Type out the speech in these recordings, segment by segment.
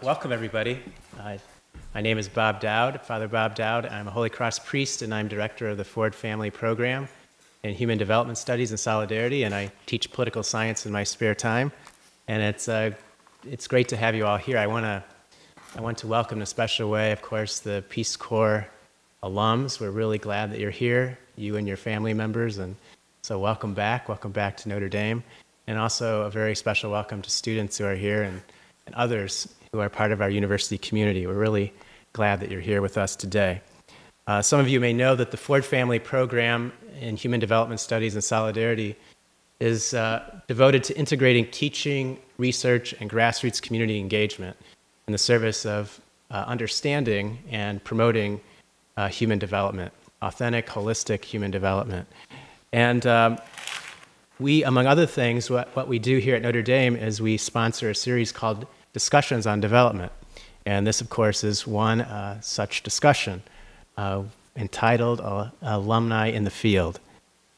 Welcome, everybody. My name is Bob Dowd, Father Bob Dowd. I'm a Holy Cross priest, and I'm director of the Ford Family Program in Human Development Studies and Solidarity, and I teach political science in my spare time. And it's great to have you all here. I want to welcome in a special way, of course, the Peace Corps alums. We're really glad that you're here, you and your family members, and so welcome back to Notre Dame. And also a very special welcome to students who are here and others who are part of our university community. We're really glad that you're here with us today. Some of you may know that the Ford Family Program in Human Development Studies and Solidarity is devoted to integrating teaching, research, and grassroots community engagement in the service of understanding and promoting human development, authentic, holistic human development. And we, among other things, what we do here at Notre Dame is we sponsor a series called Discussions on Development. And this, of course, is one such discussion entitled Alumni in the Field.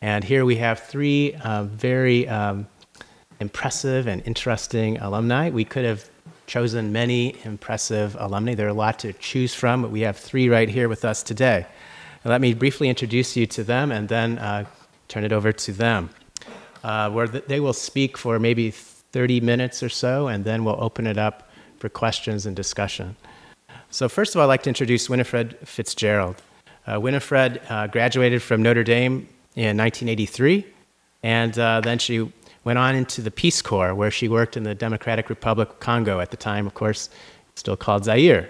And here we have three very impressive and interesting alumni. We could have chosen many impressive alumni. There are a lot to choose from, but we have three right here with us today. And let me briefly introduce you to them and then turn it over to them. Where they will speak for maybe 30 minutes or so, and then we'll open it up for questions and discussion. So first of all, I'd like to introduce Winifred Fitzgerald. Winifred graduated from Notre Dame in 1983, and then she went on into the Peace Corps, where she worked in the Democratic Republic of Congo, at the time, of course, still called Zaire.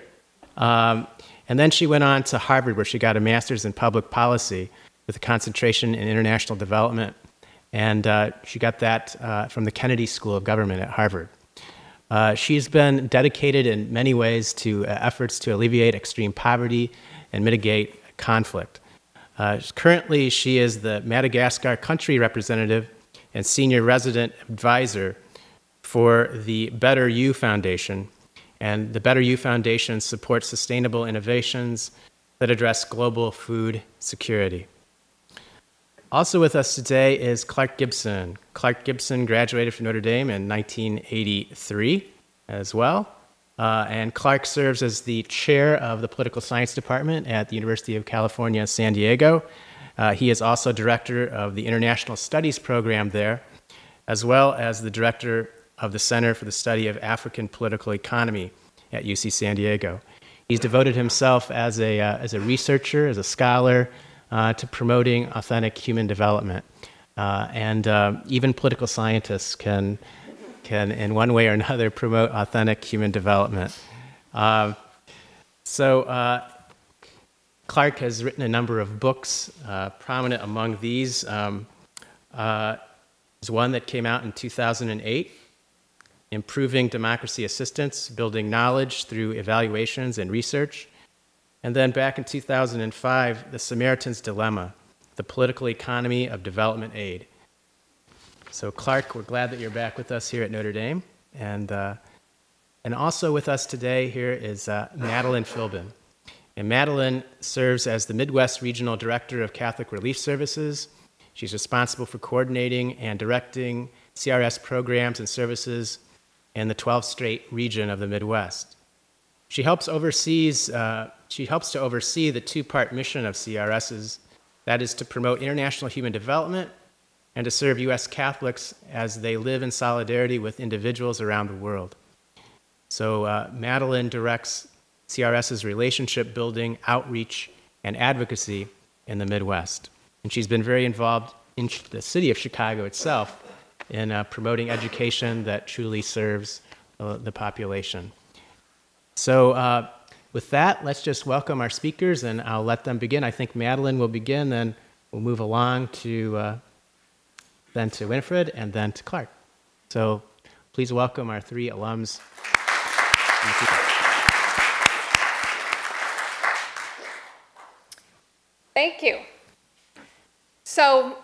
And then she went on to Harvard, where she got a master's in public policy with a concentration in international development. And she got that from the Kennedy School of Government at Harvard. She's been dedicated in many ways to efforts to alleviate extreme poverty and mitigate conflict. Currently, she is the Madagascar country representative and senior resident advisor for the Better You Foundation. And the Better You Foundation supports sustainable innovations that address global food security. Also with us today is Clark Gibson. Clark Gibson graduated from Notre Dame in 1983 as well. And Clark serves as the chair of the political science department at the University of California, San Diego. He is also director of the International Studies program there, as well as the director of the Center for the Study of African Political Economy at UC San Diego. He's devoted himself as a researcher, as a scholar, to promoting authentic human development. And even political scientists can, in one way or another, promote authentic human development. So Clark has written a number of books. Prominent among these is one that came out in 2008, Improving Democracy Assistance, Building Knowledge Through Evaluations and Research. And then back in 2005, The Samaritan's Dilemma, The Political Economy of Development Aid. So Clark, we're glad that you're back with us here at Notre Dame. And also with us today here is Madeleine Philbin. And Madeleine serves as the Midwest Regional Director of Catholic Relief Services. She's responsible for coordinating and directing CRS programs and services in the 12th State region of the Midwest. She helps to oversee the two-part mission of CRSs, that is to promote international human development and to serve U.S. Catholics as they live in solidarity with individuals around the world. So Madeleine directs CRS's relationship building, outreach, and advocacy in the Midwest. And she's been very involved in the city of Chicago itself in promoting education that truly serves the population. So with that, let's just welcome our speakers, and I'll let them begin. I think Madeleine will begin, then we'll move along to then to Winifred, and then to Clark. So please welcome our three alums. Thank you. So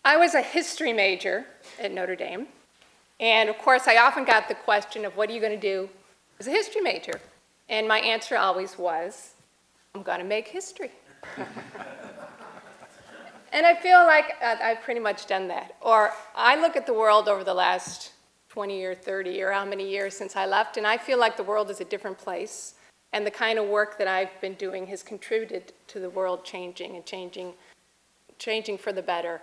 I was a history major at Notre Dame, and of course I often got the question of what are you going to do as a history major? And my answer always was, I'm going to make history. And I feel like I've pretty much done that. Or I look at the world over the last 20 or 30 or how many years since I left, and I feel like the world is a different place, and the kind of work that I've been doing has contributed to the world changing and changing for the better.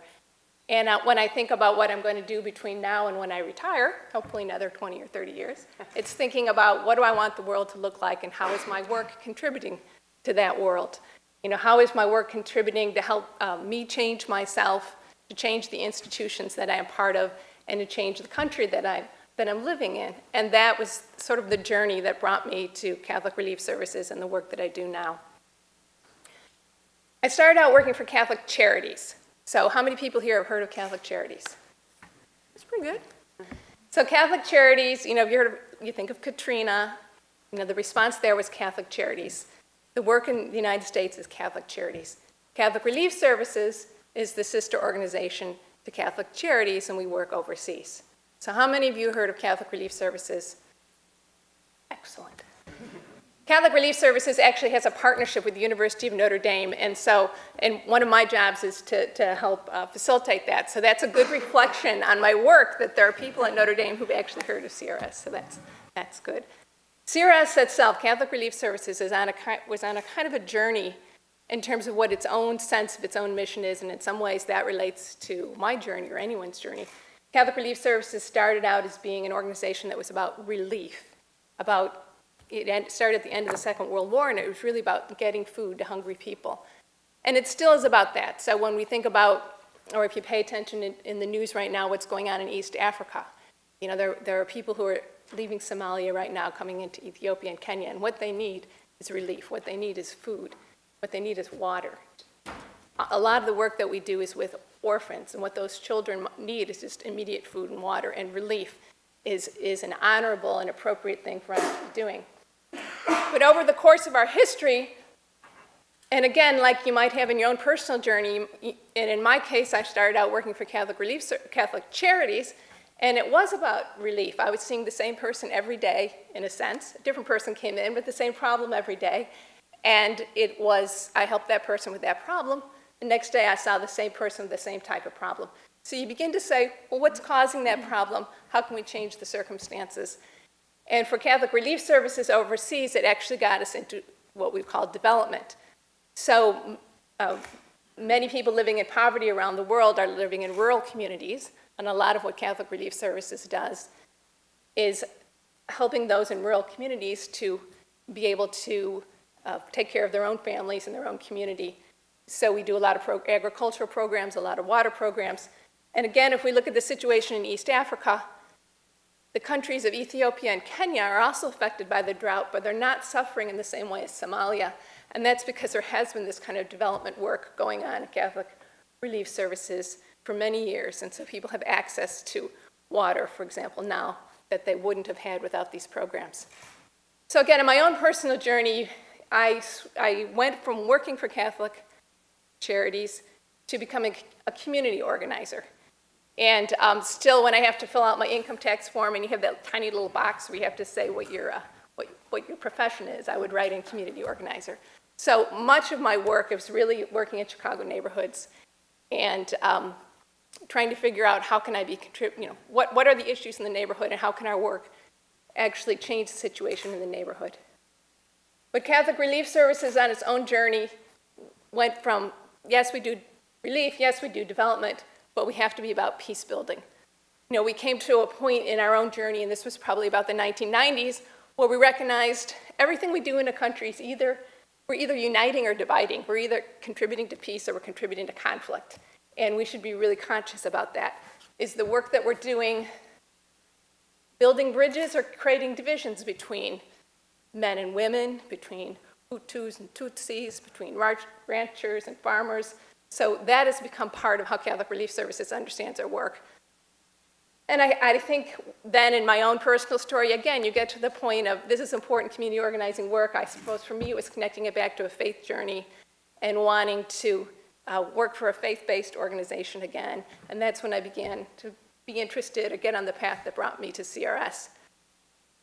And when I think about what I'm going to do between now and when I retire, hopefully another 20 or 30 years, it's thinking about what do I want the world to look like and how is my work contributing to that world. You know, how is my work contributing to help me change myself, to change the institutions that I am part of, and to change the country that I'm living in. And that was sort of the journey that brought me to Catholic Relief Services and the work that I do now. I started out working for Catholic Charities. So how many people here have heard of Catholic Charities? That's pretty good. So Catholic Charities, you know, you think of Katrina, you know, the response there was Catholic Charities. The work in the United States is Catholic Charities. Catholic Relief Services is the sister organization to Catholic Charities, and we work overseas. So how many of you heard of Catholic Relief Services? Excellent. Catholic Relief Services actually has a partnership with the University of Notre Dame, and one of my jobs is to help facilitate that. So that's a good reflection on my work that there are people at Notre Dame who've actually heard of CRS, so that's good. CRS itself, Catholic Relief Services, was on a kind of a journey in terms of what its own sense of its own mission is, and in some ways that relates to my journey or anyone's journey. Catholic Relief Services started out as being an organization that was about relief, it started at the end of the Second World War, and it was really about getting food to hungry people. And it still is about that. So when we think about, or if you pay attention in the news right now, what's going on in East Africa, you know, there are people who are leaving Somalia right now, coming into Ethiopia and Kenya, and what they need is relief. What they need is food. What they need is water. A lot of the work that we do is with orphans, and what those children need is just immediate food and water, and relief is an honorable and appropriate thing for us to be doing. But over the course of our history, and again, like you might have in your own personal journey, and in my case, I started out working for Catholic Charities, and it was about relief. I was seeing the same person every day, in a sense. A different person came in with the same problem every day, and I helped that person with that problem. The next day, I saw the same person with the same type of problem. So you begin to say, well, what's causing that problem? How can we change the circumstances? And for Catholic Relief Services overseas, it actually got us into what we call development. So many people living in poverty around the world are living in rural communities, and a lot of what Catholic Relief Services does is helping those in rural communities to be able to take care of their own families and their own community. So we do a lot of agricultural programs, a lot of water programs. And again, if we look at the situation in East Africa, the countries of Ethiopia and Kenya are also affected by the drought, but they're not suffering in the same way as Somalia. And that's because there has been this kind of development work going on at Catholic Relief Services for many years. And so people have access to water, for example, now that they wouldn't have had without these programs. So again, in my own personal journey, I went from working for Catholic Charities to becoming a community organizer. And still, when I have to fill out my income tax form, and you have that tiny little box where you have to say what your profession is, I would write in community organizer. So much of my work is really working in Chicago neighborhoods and trying to figure out how can I be, what are the issues in the neighborhood and how can our work actually change the situation in the neighborhood. But Catholic Relief Services on its own journey went from, yes, we do relief, yes, we do development, but we have to be about peace building. You know, we came to a point in our own journey, and this was probably about the 1990s, where we recognized everything we do in a country is we're either uniting or dividing. We're either contributing to peace or we're contributing to conflict. And we should be really conscious about that. Is the work that we're doing building bridges or creating divisions between men and women, between Hutus and Tutsis, between ranchers and farmers? So that has become part of how Catholic Relief Services understands our work. And I think then in my own personal story, again, you get to the point of this is important community organizing work. I suppose for me it was connecting it back to a faith journey and wanting to work for a faith-based organization again. And that's when I began to be interested or get on the path that brought me to CRS.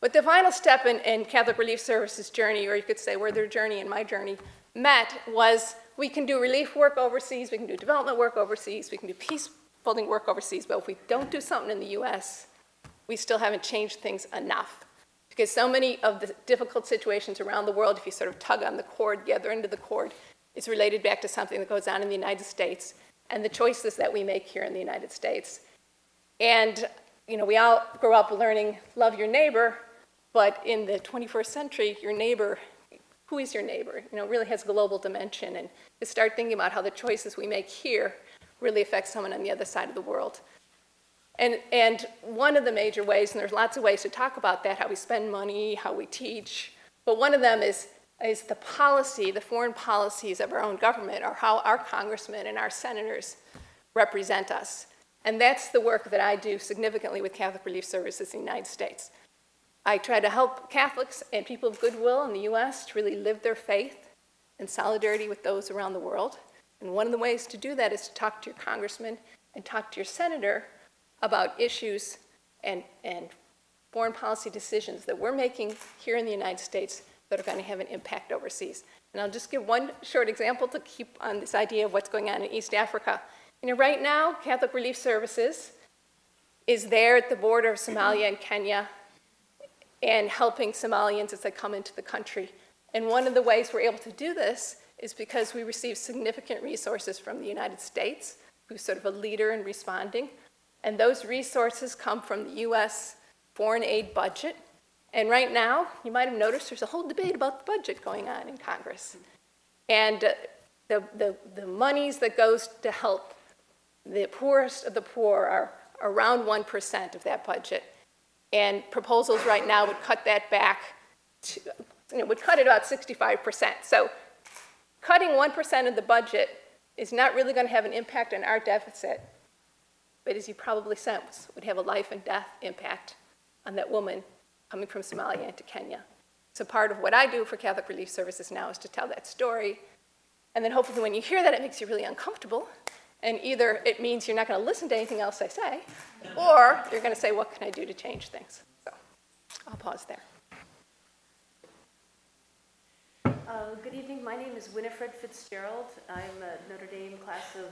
But the final step in Catholic Relief Services' journey, or you could say where their journey and my journey met, was we can do relief work overseas, we can do development work overseas, we can do peace building work overseas, but if we don't do something in the US, we still haven't changed things enough. Because so many of the difficult situations around the world, if you sort of tug on the cord, the other end of the cord, is related back to something that goes on in the United States and the choices that we make here in the United States. And we all grow up learning, love your neighbor, but in the 21st century, your neighbor, who is your neighbor? Really has a global dimension. And to start thinking about how the choices we make here really affect someone on the other side of the world. And one of the major ways, and there's lots of ways to talk about that, how we spend money, how we teach, but one of them is the policy, the foreign policies of our own government, or how our congressmen and our senators represent us. And that's the work that I do significantly with Catholic Relief Services in the United States. I try to help Catholics and people of goodwill in the US to really live their faith in solidarity with those around the world. And one of the ways to do that is to talk to your congressman and talk to your senator about issues and foreign policy decisions that we're making here in the United States that are going to have an impact overseas. And I'll just give one short example to keep on this idea of what's going on in East Africa. Right now, Catholic Relief Services is there at the border of Somalia and Kenya and helping Somalians as they come into the country. And one of the ways we're able to do this is because we receive significant resources from the United States, who's sort of a leader in responding. And those resources come from the US foreign aid budget. And right now, you might have noticed there's a whole debate about the budget going on in Congress. And the monies that goes to help the poorest of the poor are around 1% of that budget. And proposals right now would cut that back to, would cut it about 65%. So cutting 1% of the budget is not really going to have an impact on our deficit, but as you probably sense, would have a life and death impact on that woman coming from Somalia into Kenya. So part of what I do for Catholic Relief Services now is to tell that story. And then hopefully when you hear that, it makes you really uncomfortable. And either it means you're not going to listen to anything else I say, or you're going to say, what can I do to change things? So I'll pause there. Good evening. My name is Winifred Fitzgerald. I'm a Notre Dame class of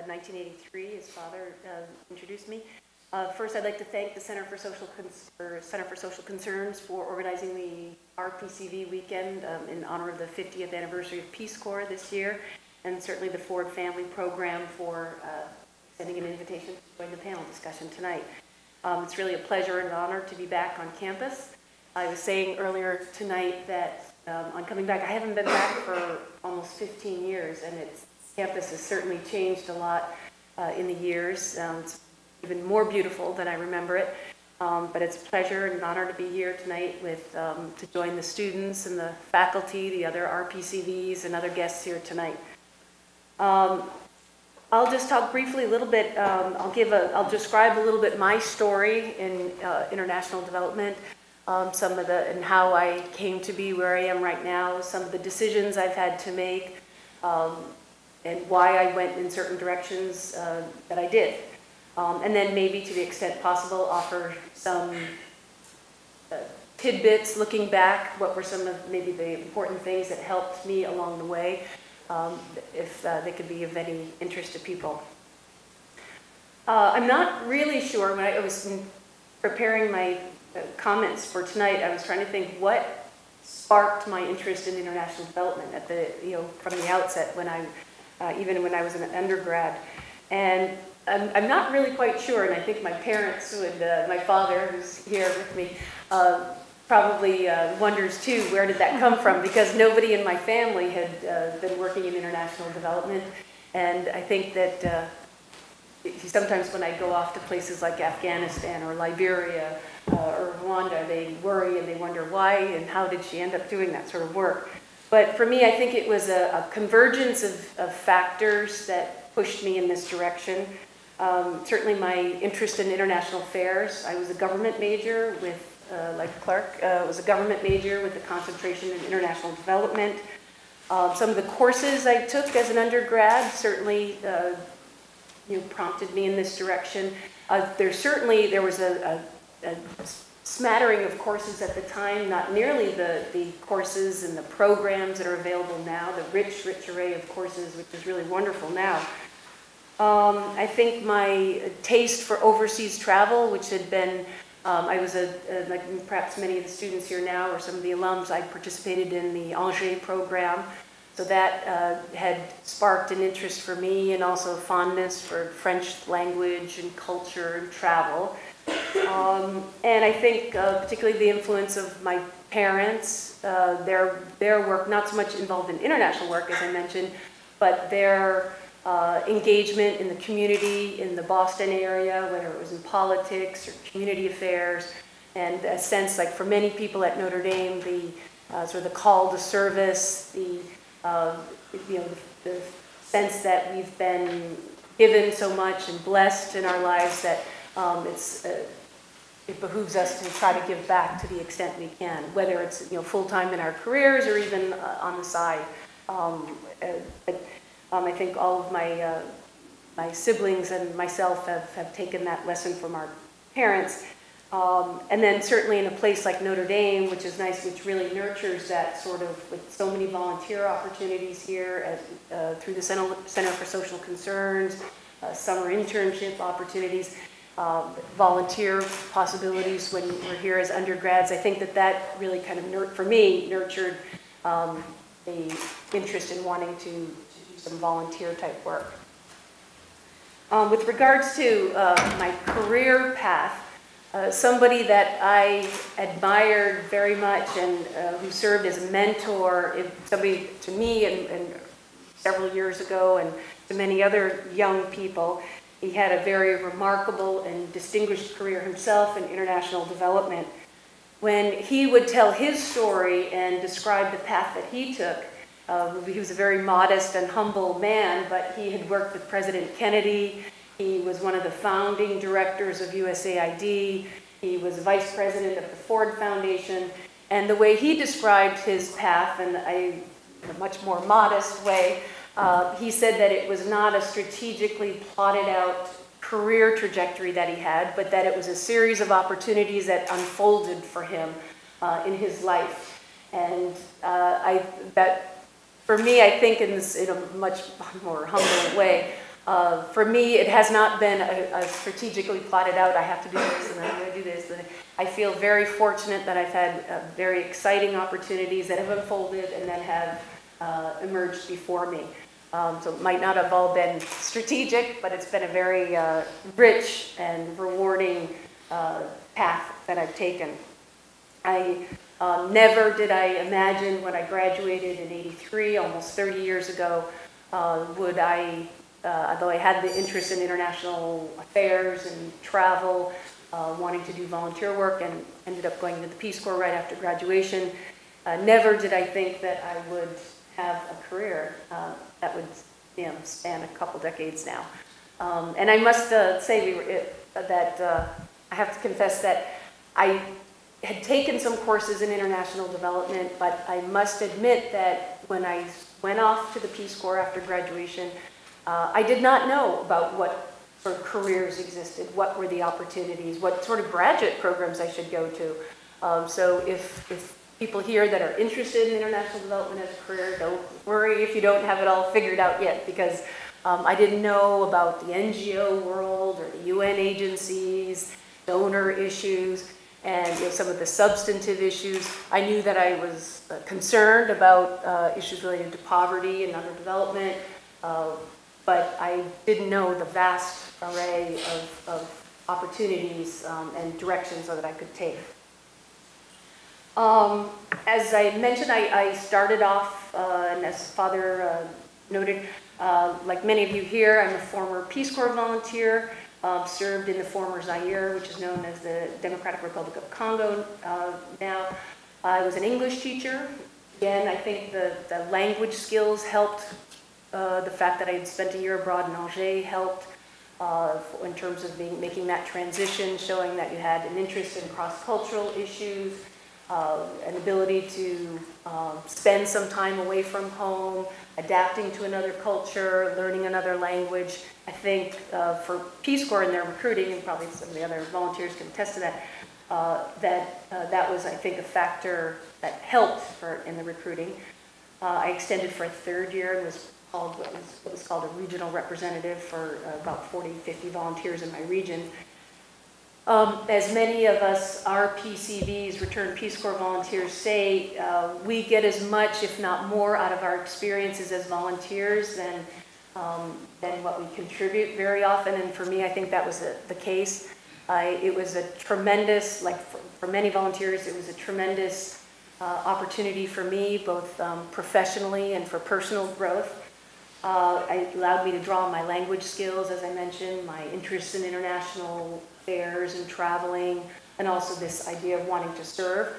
1983, as Father introduced me. First, I'd like to thank the Center for Social Concerns for organizing the RPCV weekend in honor of the 50th anniversary of Peace Corps this year, and certainly the Ford Family Program for sending an invitation to join the panel discussion tonight. It's really a pleasure and an honor to be back on campus. I was saying earlier tonight that on coming back, I haven't been back for almost 15 years, and campus has certainly changed a lot in the years. It's even more beautiful than I remember it, but it's a pleasure and an honor to be here tonight with to join the students and the faculty, the other RPCVs, and other guests here tonight. I'll just talk briefly a little bit. I'll describe a little bit my story in international development. And how I came to be where I am right now, some of the decisions I've had to make, and why I went in certain directions that I did. And then maybe to the extent possible, offer some tidbits looking back, what were some of maybe the important things that helped me along the way, if they could be of any interest to people. I'm not really sure, when I was preparing my comments for tonight, I was trying to think what sparked my interest in international development at the, from the outset when even when I was an undergrad. And I'm not really quite sure, and I think my parents would, my father, who's here with me, probably wonders too, where did that come from? Because nobody in my family had been working in international development. And I think that sometimes when I go off to places like Afghanistan or Liberia or Rwanda, they worry and they wonder why and how did she end up doing that sort of work. But for me, I think it was a convergence of factors that pushed me in this direction. Certainly my interest in international affairs. I was a government major with, like Clark, was a government major with a concentration in international development. Some of the courses I took as an undergrad certainly prompted me in this direction. There was a smattering of courses at the time, not nearly the courses and the programs that are available now, the rich array of courses, which is really wonderful now. I think my taste for overseas travel, which had been I was like perhaps many of the students here now or some of the alums, I participated in the Angers program. So that had sparked an interest for me and also fondness for French language and culture and travel. And I think particularly the influence of my parents, their work, not so much involved in international work as I mentioned, but their engagement in the community in the Boston area, whether it was in politics or community affairs, and a sense like for many people at Notre Dame, the sort of the call to service, the sense that we've been given so much and blessed in our lives that it behooves us to try to give back to the extent we can, whether it's full-time in our careers or even on the side. I think all of my siblings and myself have taken that lesson from our parents. And then certainly in a place like Notre Dame, which is nice, which really nurtures that sort of, with so many volunteer opportunities here through the Center for Social Concerns, summer internship opportunities, volunteer possibilities when we're here as undergrads. I think that really kind of, for me, nurtured the interest in wanting to do some volunteer type work. With regards to my career path, somebody that I admired very much and who served as a mentor, somebody to me and several years ago and to many other young people. He had a very remarkable and distinguished career himself in international development. When he would tell his story and describe the path that he took, he was a very modest and humble man, but he had worked with President Kennedy. He was one of the founding directors of USAID. He was vice president of the Ford Foundation. And the way he described his path, in a much more modest way, he said that it was not a strategically plotted out career trajectory that he had, but that it was a series of opportunities that unfolded for him in his life. And that, for me, I think in a much more humble way, for me, it has not been a strategically plotted out, I have to do this and I'm going to do this. And I feel very fortunate that I've had very exciting opportunities that have unfolded and that have emerged before me. So it might not have all been strategic, but it's been a very rich and rewarding path that I've taken. Never did I imagine when I graduated in '83, almost 30 years ago, would I, although I had the interest in international affairs and travel, wanting to do volunteer work and ended up going to the Peace Corps right after graduation, never did I think that I would have a career that would span a couple decades now. And I must say that I have to confess that I had taken some courses in international development, but I must admit that when I went off to the Peace Corps after graduation, I did not know about what sort of careers existed, what were the opportunities, what sort of graduate programs I should go to. So if people here that are interested in international development as a career, don't worry if you don't have it all figured out yet, because I didn't know about the NGO world or the UN agencies, donor issues, and some of the substantive issues. I knew that I was concerned about issues related to poverty and underdevelopment, but I didn't know the vast array of opportunities and directions that I could take. As I mentioned, I started off, and as Father noted, like many of you here, I'm a former Peace Corps volunteer, served in the former Zaire, which is known as the Democratic Republic of Congo now. I was an English teacher. Again, I think the language skills helped. The fact that I had spent a year abroad in Angers helped in terms of making that transition, showing that you had an interest in cross-cultural issues, an ability to spend some time away from home, adapting to another culture, learning another language. I think for Peace Corps and their recruiting, and probably some of the other volunteers can attest to that, that was, I think, a factor that helped in the recruiting. I extended for a third year and was called what was called a regional representative for about 40, 50 volunteers in my region. As many of us, our PCVs, Returned Peace Corps volunteers, say, we get as much, if not more, out of our experiences as volunteers than what we contribute very often. And for me, I think that was the case. It was a tremendous, like for many volunteers, it was a tremendous opportunity for me, both professionally and for personal growth. It allowed me to draw on my language skills, as I mentioned, my interest in international affairs and traveling, and also this idea of wanting to serve.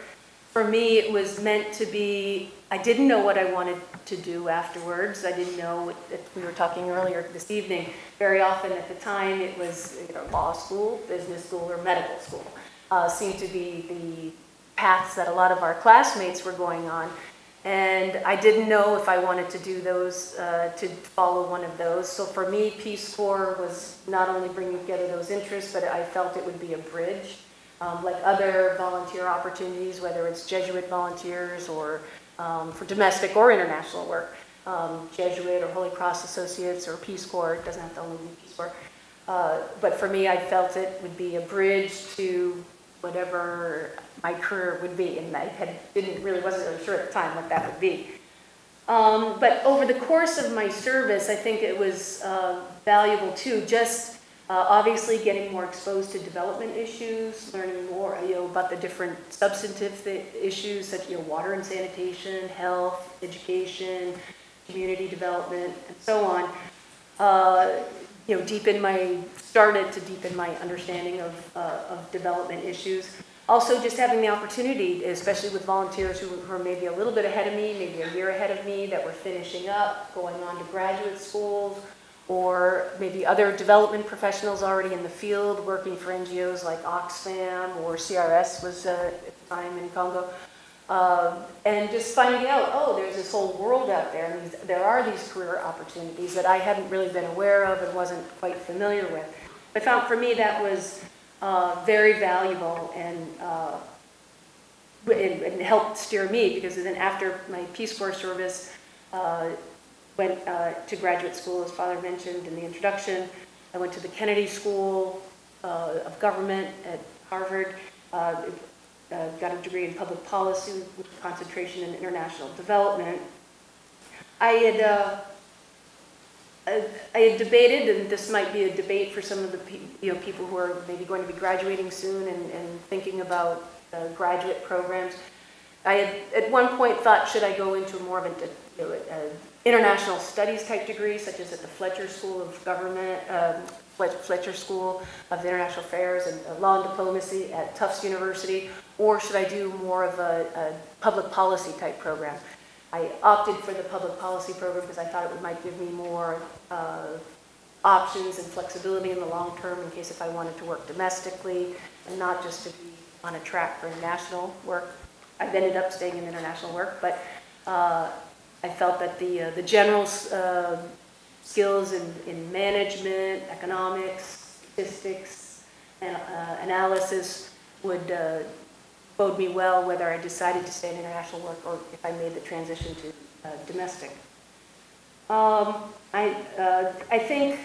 For me, it was meant to be, I didn't know what I wanted to do afterwards. I didn't know, we were talking earlier this evening, very often at the time it was law school, business school, or medical school. Seemed to be the paths that a lot of our classmates were going on. And I didn't know if I wanted to do those, to follow one of those. So for me, Peace Corps was not only bringing together those interests, but I felt it would be a bridge. Like other volunteer opportunities, whether it's Jesuit volunteers or for domestic or international work, Jesuit or Holy Cross Associates or Peace Corps, it doesn't have to only be Peace Corps. But for me, I felt it would be a bridge to whatever my career would be, and I wasn't really sure at the time what that would be. But over the course of my service, I think it was valuable too, just obviously getting more exposed to development issues, learning more about the different substantive issues such as water and sanitation, health, education, community development, and so on. Started to deepen my understanding of development issues. Also, just having the opportunity, especially with volunteers who were maybe a little bit ahead of me, maybe a year ahead of me, that were finishing up, going on to graduate schools, or maybe other development professionals already in the field, working for NGOs like Oxfam or CRS was at the time in Congo. And just finding out, oh, there's this whole world out there, and there are these career opportunities that I hadn't really been aware of and wasn't quite familiar with. I found for me that was very valuable and helped steer me, because then after my Peace Corps service, went to graduate school, as Father mentioned in the introduction. I went to the Kennedy School of Government at Harvard. Got a degree in public policy with concentration in international development. I had debated, and this might be a debate for some of the people who are maybe going to be graduating soon and thinking about graduate programs. I had at one point thought, should I go into more of an international studies type degree, such as at the Fletcher School of Government, Fletcher School of International Affairs and Law and Diplomacy at Tufts University, or should I do more of a public policy type program? I opted for the public policy program because I thought it might give me more options and flexibility in the long term in case if I wanted to work domestically and not just to be on a track for international work. I've ended up staying in international work, but I felt that the general skills in management, economics, statistics, and analysis would bode me well whether I decided to stay in international work or if I made the transition to domestic. I think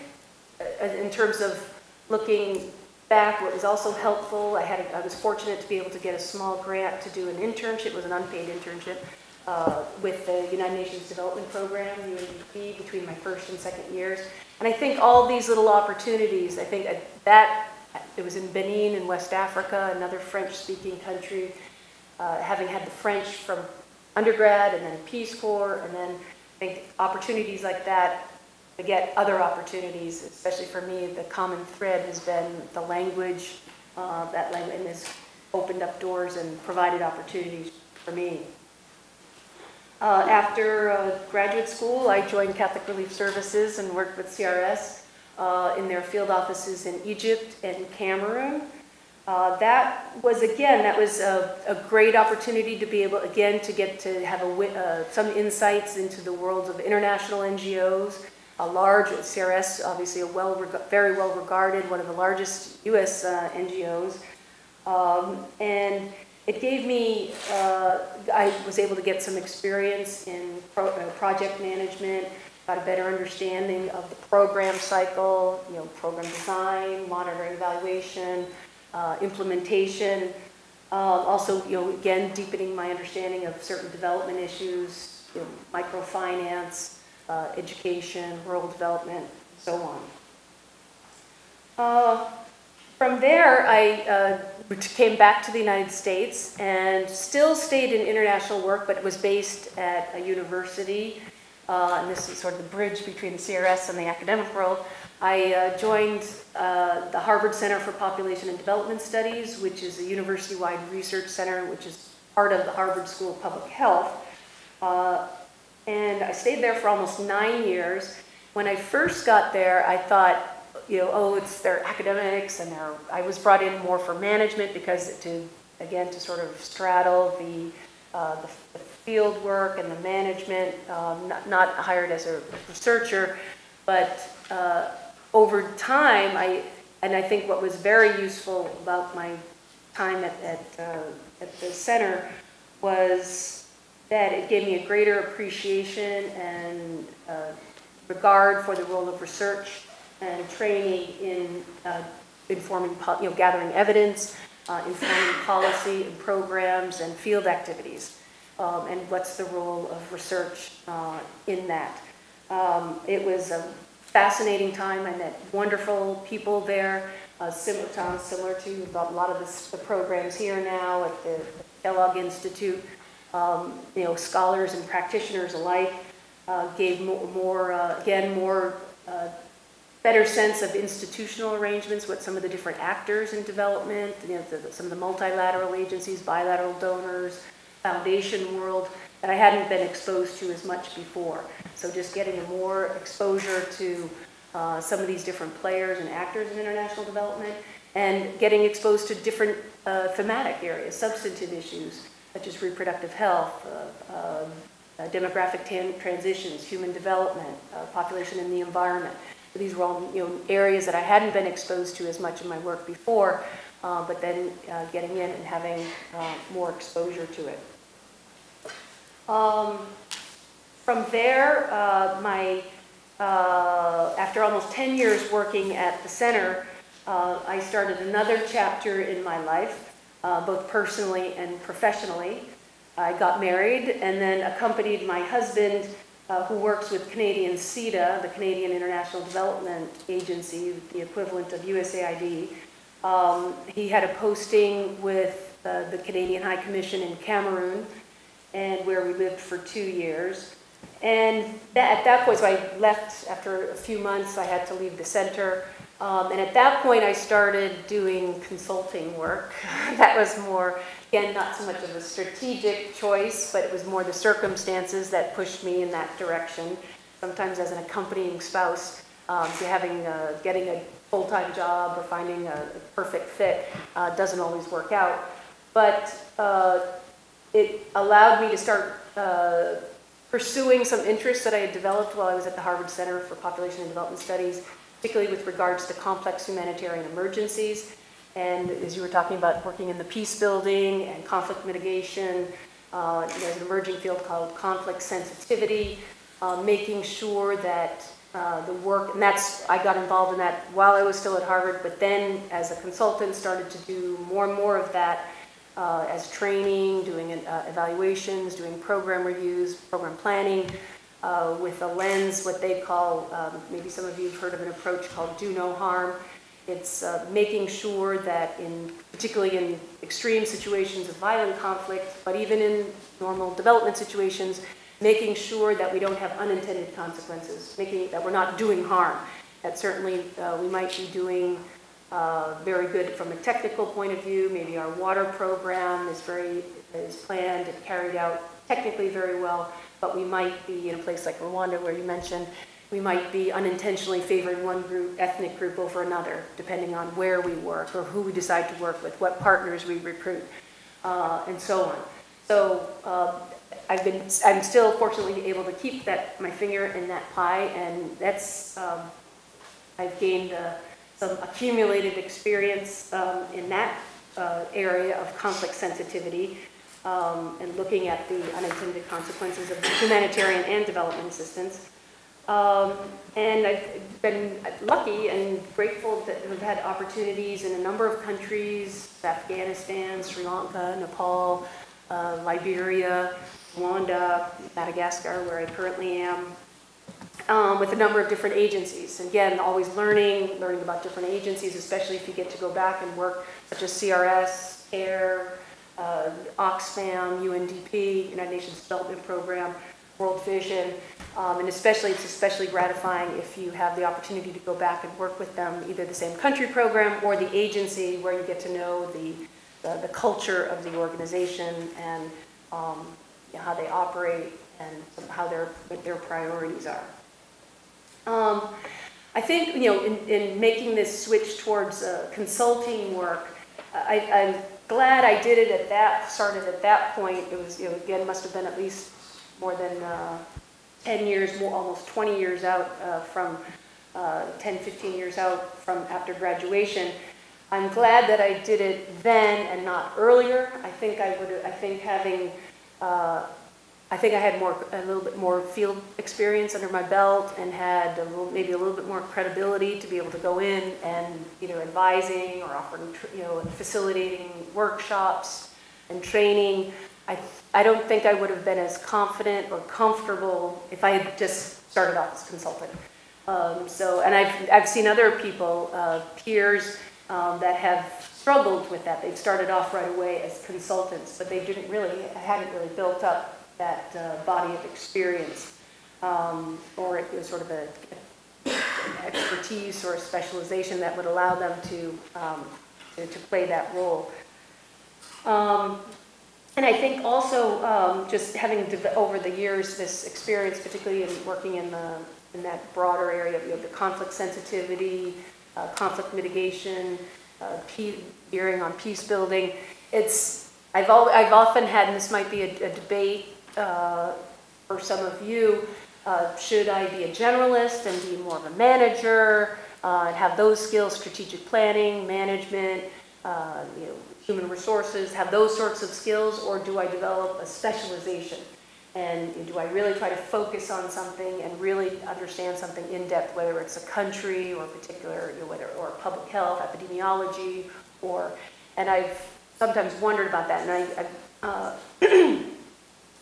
in terms of looking back, what was also helpful, I was fortunate to be able to get a small grant to do an internship. It was an unpaid internship with the United Nations Development Program, UNDP, between my first and second years. And I think all these little opportunities, I think that it was in Benin in West Africa, another French-speaking country, having had the French from undergrad and then Peace Corps, and then I think opportunities like that to get other opportunities, especially for me, the common thread has been the language. That language has opened up doors and provided opportunities for me. After graduate school, I joined Catholic Relief Services and worked with CRS in their field offices in Egypt and Cameroon. That was a great opportunity to be able, again, to get to have some insights into the worlds of international NGOs. A large, CRS, obviously very well regarded, one of the largest US NGOs. And it gave me, I was able to get some experience in project management, got a better understanding of the program cycle, program design, monitoring, evaluation, implementation, also, again, deepening my understanding of certain development issues, microfinance, education, rural development, and so on. From there, I came back to the United States and still stayed in international work, but was based at a university. And this is sort of the bridge between the CRS and the academic world. I joined the Harvard Center for Population and Development Studies, which is a university-wide research center, which is part of the Harvard School of Public Health. And I stayed there for almost 9 years. When I first got there, I thought, they're academics, and I was brought in more for management because to sort of straddle the field work and the management, not hired as a researcher, but over time, I think what was very useful about my time at the center was that it gave me a greater appreciation and regard for the role of research and training in informing, gathering evidence, informing policy and programs and field activities, and what's the role of research in that. It was a fascinating time. I met wonderful people there, similar to a lot of the programs here now at the Kellogg Institute. Scholars and practitioners alike gave better sense of institutional arrangements with some of the different actors in development, some of the multilateral agencies, bilateral donors, foundation world that I hadn't been exposed to as much before. So just getting more exposure to some of these different players and actors in international development, and getting exposed to different thematic areas, substantive issues, such as reproductive health, demographic transitions, human development, population and the environment. These were all areas that I hadn't been exposed to as much in my work before, but then getting in and having more exposure to it. From there, after almost 10 years working at the center, I started another chapter in my life, both personally and professionally. I got married and then accompanied my husband, who works with Canadian CEDA, the Canadian International Development Agency, the equivalent of USAID. He had a posting with the Canadian High Commission in Cameroon, and where we lived for 2 years. And at that point, so I left after a few months. I had to leave the center. And at that point, I started doing consulting work. That was more, again, not so much of a strategic choice, but it was more the circumstances that pushed me in that direction. Sometimes as an accompanying spouse, getting a full-time job or finding a perfect fit doesn't always work out. But it allowed me to start pursuing some interests that I had developed while I was at the Harvard Center for Population and Development Studies, particularly with regards to complex humanitarian emergencies. And as you were talking about working in the peace building and conflict mitigation, there's an emerging field called conflict sensitivity, making sure that the work, and I got involved in that while I was still at Harvard, but then as a consultant started to do more and more of that as training, doing evaluations, doing program reviews, program planning, with a lens, what they call, maybe some of you have heard of an approach called do no harm. It's making sure that particularly in extreme situations of violent conflict, but even in normal development situations, making sure that we don't have unintended consequences, making that we're not doing harm. That certainly we might be doing very good from a technical point of view. Maybe our water program is planned and carried out technically very well, but we might be in a place like Rwanda, where you mentioned, we might be unintentionally favoring one ethnic group over another, depending on where we work or who we decide to work with, what partners we recruit, and so on. So I'm still fortunately able to keep my finger in that pie, and that's I've gained some accumulated experience in that area of conflict sensitivity. And looking at the unintended consequences of humanitarian and development assistance. And I've been lucky and grateful that I've had opportunities in a number of countries: Afghanistan, Sri Lanka, Nepal, Liberia, Rwanda, Madagascar, where I currently am, with a number of different agencies. Again, always learning about different agencies, especially if you get to go back and work, such as CRS, CARE, Oxfam, UNDP, United Nations Development Program, World Vision, and it's especially gratifying if you have the opportunity to go back and work with them, either the same country program or the agency, where you get to know the culture of the organization and how they operate and what their priorities are. I think, in making this switch towards consulting work, I'm glad I did it started at that point. It was, again, must have been at least more than 10 years, almost 20 years out from 10, 15 years out from after graduation. I'm glad that I did it then and not earlier. I think I had a little bit more field experience under my belt and had maybe a little bit more credibility to be able to go in and either advising or offering, facilitating workshops and training. I don't think I would have been as confident or comfortable if I had just started off as a consultant. And I've seen other people, peers, that have struggled with that. They've started off right away as consultants, but they hadn't really built up that body of experience, or it was sort of an expertise or a specialization that would allow them to play that role. And I think also just having over the years this experience, particularly in working in that broader area of the conflict sensitivity, conflict mitigation, veering on peace building. I've often had, and this might be a debate for some of you, should I be a generalist and be more of a manager and have those skills, strategic planning, management, human resources, have those sorts of skills, or do I develop a specialization? And do I really try to focus on something and really understand something in depth, whether it's a country or particular, or public health, epidemiology, and I've sometimes wondered about that,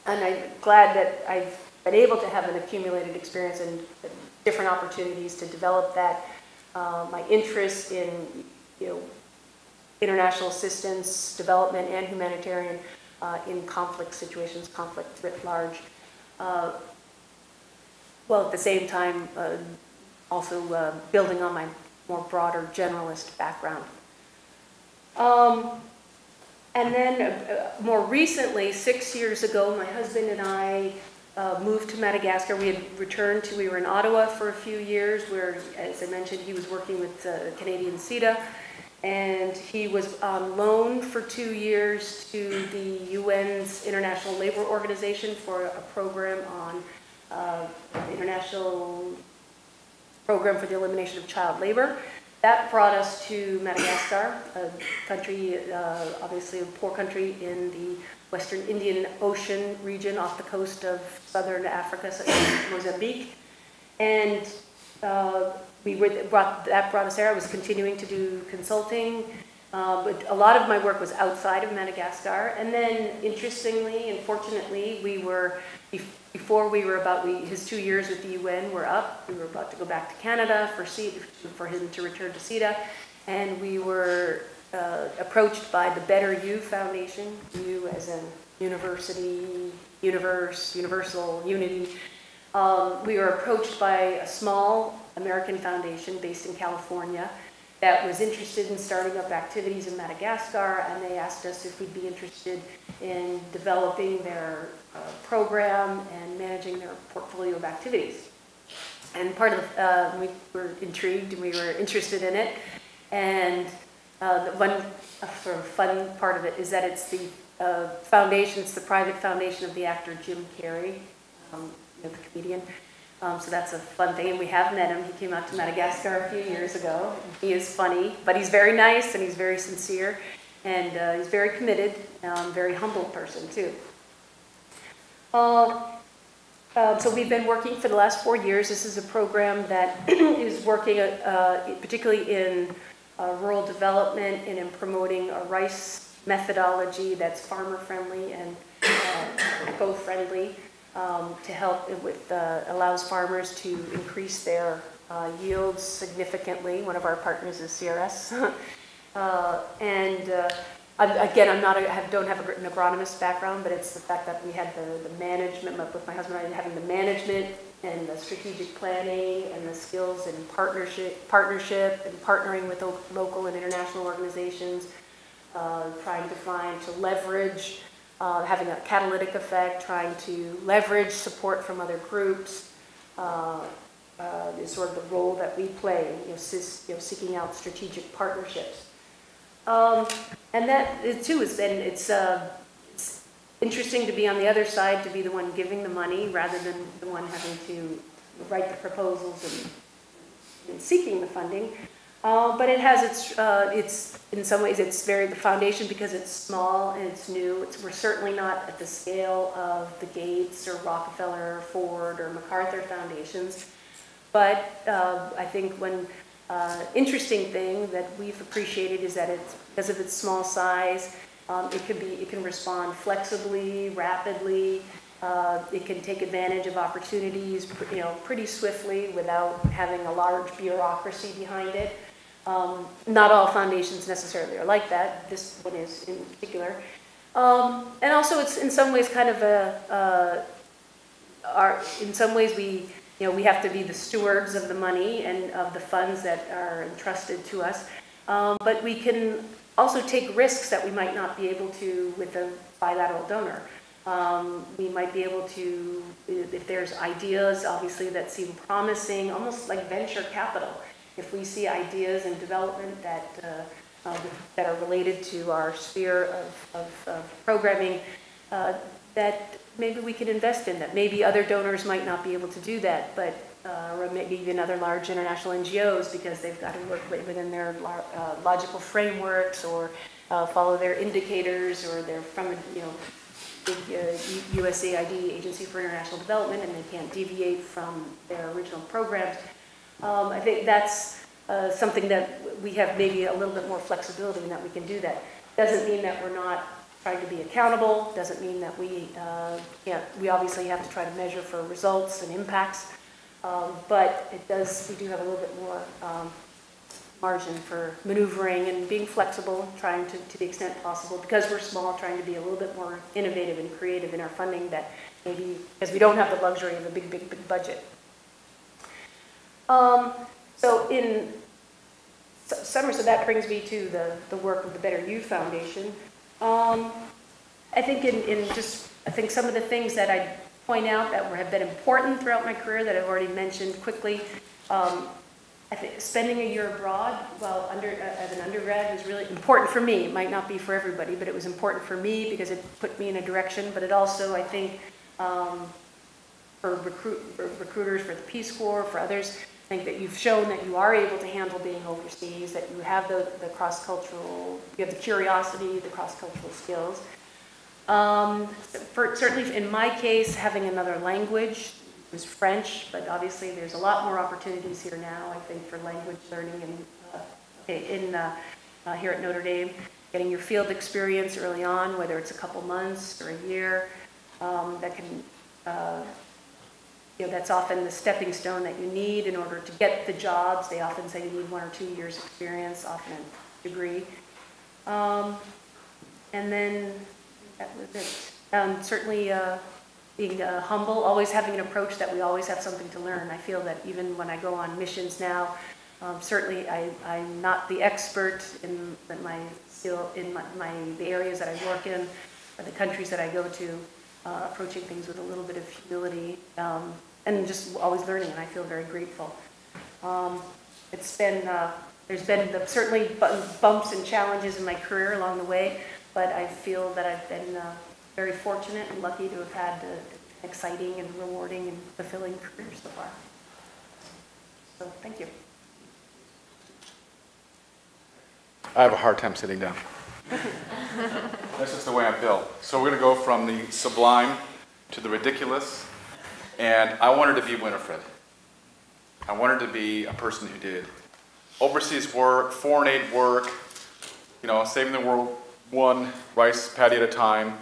and I'm glad that I've been able to have an accumulated experience and different opportunities to develop that. My interest in, international assistance, development, and humanitarian in conflict situations, conflict writ large. While at the same time, also building on my more broader generalist background. And then more recently, 6 years ago, my husband and I moved to Madagascar. We were in Ottawa for a few years where, as I mentioned, he was working with Canadian CETA, and he was on loan for 2 years to the UN's International Labor Organization for a program on the International Program for the Elimination of Child Labor. That brought us to Madagascar, a country, obviously a poor country in the Western Indian Ocean region off the coast of southern Africa, such as Mozambique. And that brought us there. I was continuing to do consulting, but a lot of my work was outside of Madagascar. And then, interestingly and fortunately, his 2 years with the UN were up. We were about to go back to Canada for him to return to CETA, and we were approached by the Better You Foundation, U as in university, universe, universal, unity. We were approached by a small American foundation based in California that was interested in starting up activities in Madagascar, and they asked us if we'd be interested in developing their program and managing their portfolio of activities. And part of we were intrigued and we were interested in it. And the one sort of fun part of it is that it's the foundation, it's the private foundation of the actor Jim Carrey, the comedian. So that's a fun thing, and we have met him. He came out to Madagascar a few years ago. He is funny, but he's very nice and he's very sincere, and he's very committed, very humble person too. So we've been working for the last 4 years. This is a program that is working particularly in rural development and in promoting a rice methodology that's farmer-friendly and eco-friendly to help with, allows farmers to increase their yields significantly. One of our partners is CRS. Again, don't have an agronomist background, but it's the fact that we had the management, with my husband and I having the management and the strategic planning and the skills and partnership and partnering with local and international organizations, trying to leverage, having a catalytic effect, trying to leverage support from other groups, is sort of the role that we play, seeking out strategic partnerships. And that too has been, it's interesting to be on the other side, to be the one giving the money rather than the one having to write the proposals and seeking the funding. But it has its in some ways it's the foundation, because it's small and it's new. We're certainly not at the scale of the Gates or Rockefeller or Ford or MacArthur foundations. But I think one interesting thing that we've appreciated is that it's, because of its small size, it can respond flexibly, rapidly. It can take advantage of opportunities, pretty swiftly without having a large bureaucracy behind it. Not all foundations necessarily are like that. This one is in particular. And also, it's in some ways kind of in some ways we have to be the stewards of the money and of the funds that are entrusted to us. But we can also take risks that we might not be able to with a bilateral donor. We might be able to, if there's ideas, obviously, that seem promising, almost like venture capital. If we see ideas in development that are related to our sphere of programming, that maybe we can invest in, that maybe other donors might not be able to do that, but or maybe even other large international NGOs, because they've got to work within their logical frameworks or follow their indicators, or they're from a big USAID, Agency for International Development, and they can't deviate from their original programs. I think that's something that we have maybe a little bit more flexibility in, that we can do that. Doesn't mean that we're not trying to be accountable, doesn't mean that we obviously have to try to measure for results and impacts, but we do have a little bit more margin for maneuvering and being flexible, trying to the extent possible, because we're small, trying to be a little bit more innovative and creative in our funding, that maybe, because we don't have the luxury of a big budget. So in summary, so that brings me to the work of the Better You Foundation. I think I think some of the things that I'd point out that have been important throughout my career that I've already mentioned quickly. I think spending a year abroad as an undergrad was really important for me. It might not be for everybody, but it was important for me because it put me in a direction. But it also, I think, for recruiters, for the Peace Corps, for others, I think that you've shown that you are able to handle being overseas, that you have the cross-cultural, you have the curiosity, the cross-cultural skills. Certainly in my case, having another language was French, but obviously there's a lot more opportunities here now, I think, for language learning here at Notre Dame. Getting your field experience early on, whether it's a couple months or a year, that can that's often the stepping stone that you need in order to get the jobs. They often say you need 1 or 2 years experience, often a degree. And then that was it. Certainly being humble, always having an approach that we always have something to learn. I feel that even when I go on missions now, certainly I'm not the expert in my skill, in the areas that I work in, or the countries that I go to, approaching things with a little bit of humility. And just always learning, and I feel very grateful. It's been, there's been certainly bumps and challenges in my career along the way, but I feel that I've been very fortunate and lucky to have had an exciting and rewarding and fulfilling career so far. So thank you. I have a hard time sitting down. That's just the way I'm built. So we're going to go from the sublime to the ridiculous And I wanted to be Winifred. I wanted to be a person who did overseas work, foreign aid work, you know, saving the world one rice paddy at a time.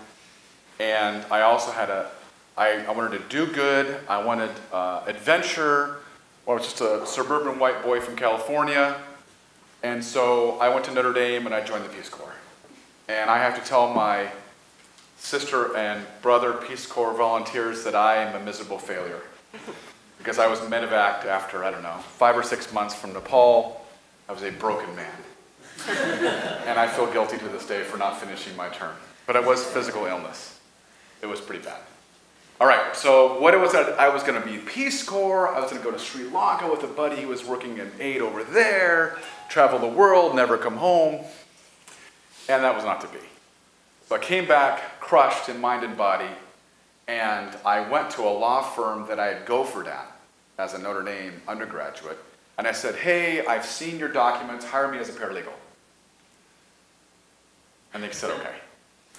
And I also had I wanted to do good. I wanted adventure. I was just a suburban white boy from California. And so I went to Notre Dame and I joined the Peace Corps. And I have to tell my sister and brother Peace Corps volunteers that I am a miserable failure. Because I was medevaced after, I don't know, 5 or 6 months from Nepal. I was a broken man. And I feel guilty to this day for not finishing my term. But it was physical illness. It was pretty bad. All right, so what it was that I was going to be Peace Corps. I was going to go to Sri Lanka with a buddy who was working in aid over there, travel the world, never come home. And that was not to be. So I came back crushed in mind and body, and I went to a law firm that I had gophered at as a Notre Dame undergraduate, and I said, hey, I've seen your documents, hire me as a paralegal. And they said, okay.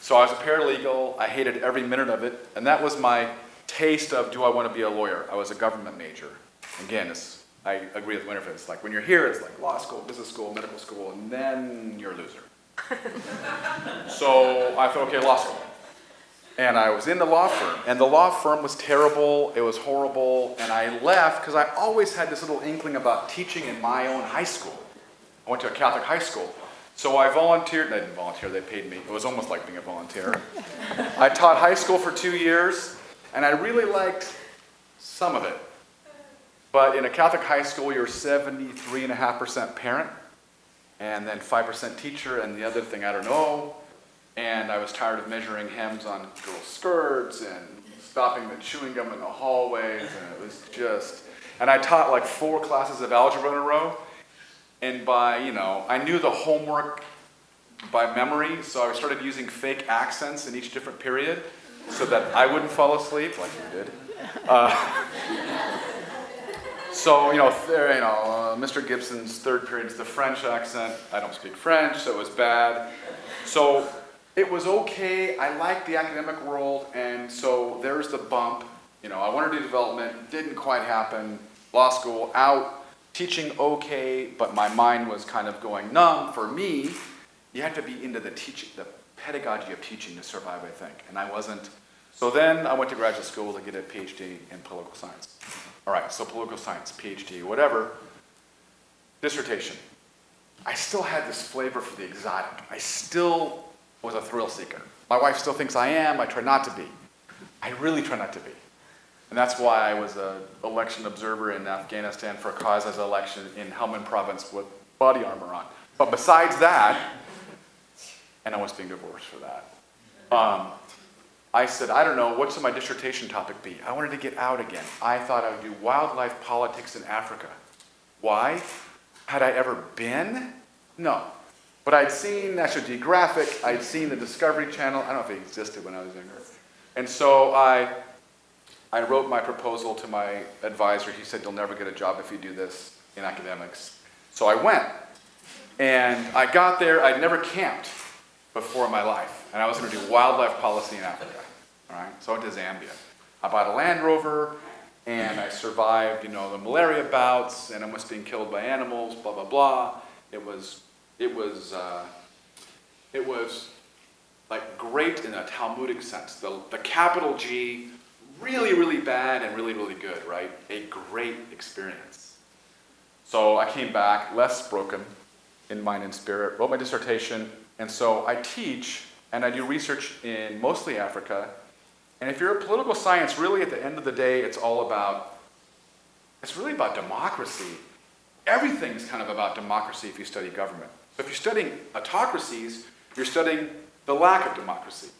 So I was a paralegal, I hated every minute of it, and that was my taste of, do I want to be a lawyer? I was a government major. Again, I agree with Winifred, it's like when you're here, it's like law school, business school, medical school, and then you're a loser. So I thought, okay, law school. And I was in the law firm, and the law firm was terrible, it was horrible, and I left because I always had this little inkling about teaching in my own high school. I went to a Catholic high school. So I volunteered, and I didn't volunteer, they paid me. It was almost like being a volunteer. I taught high school for 2 years, and I really liked some of it. But in a Catholic high school, you're 73.5% parent, and then 5% teacher, and the other thing, I don't know. And I was tired of measuring hems on girls' skirts, and stopping the chewing gum in the hallways, and it was just... And I taught like 4 classes of algebra in a row. And by, you know, I knew the homework by memory, so I started using fake accents in each different period so that I wouldn't fall asleep like you did. So, Mr. Gibson's third period is the French accent. I don't speak French, so it was bad. So it was okay. I liked the academic world, and so there's the bump. You know, I wanted to do development, didn't quite happen. Law school, out. Teaching okay, but my mind was kind of going numb. For me, you had to be into the teaching, the pedagogy of teaching to survive, I think, and I wasn't. So then I went to graduate school to get a PhD in political science. All right, so political science, PhD, whatever. Dissertation. I still had this flavor for the exotic. I still was a thrill seeker. My wife still thinks I am. I try not to be. I really try not to be. And that's why I was an election observer in Afghanistan for a cause election in Helmand province with body armor on. But besides that, and I was being divorced for that, I said, I don't know, what should my dissertation topic be? I wanted to get out again. I thought I would do wildlife politics in Africa. Why? Had I ever been? No. But I'd seen National Geographic, I'd seen the Discovery Channel. I don't know if it existed when I was younger. And so I wrote my proposal to my advisor. He said, you'll never get a job if you do this in academics. So I went, and I got there. I'd never camped before in my life, and I was going to do wildlife policy in Africa. All right, so I went to Zambia. I bought a Land Rover, and I survived, the malaria bouts, and almost being killed by animals, blah blah blah. It was like great in a Talmudic sense. The capital G. Really, really bad and really, really good, right? A great experience. So I came back less broken in mind and spirit, wrote my dissertation, and so I teach and I do research in mostly Africa. And if you're a political science, really at the end of the day, it's really about democracy. Everything's kind of about democracy if you study government. So if you're studying autocracies, you're studying the lack of democracy.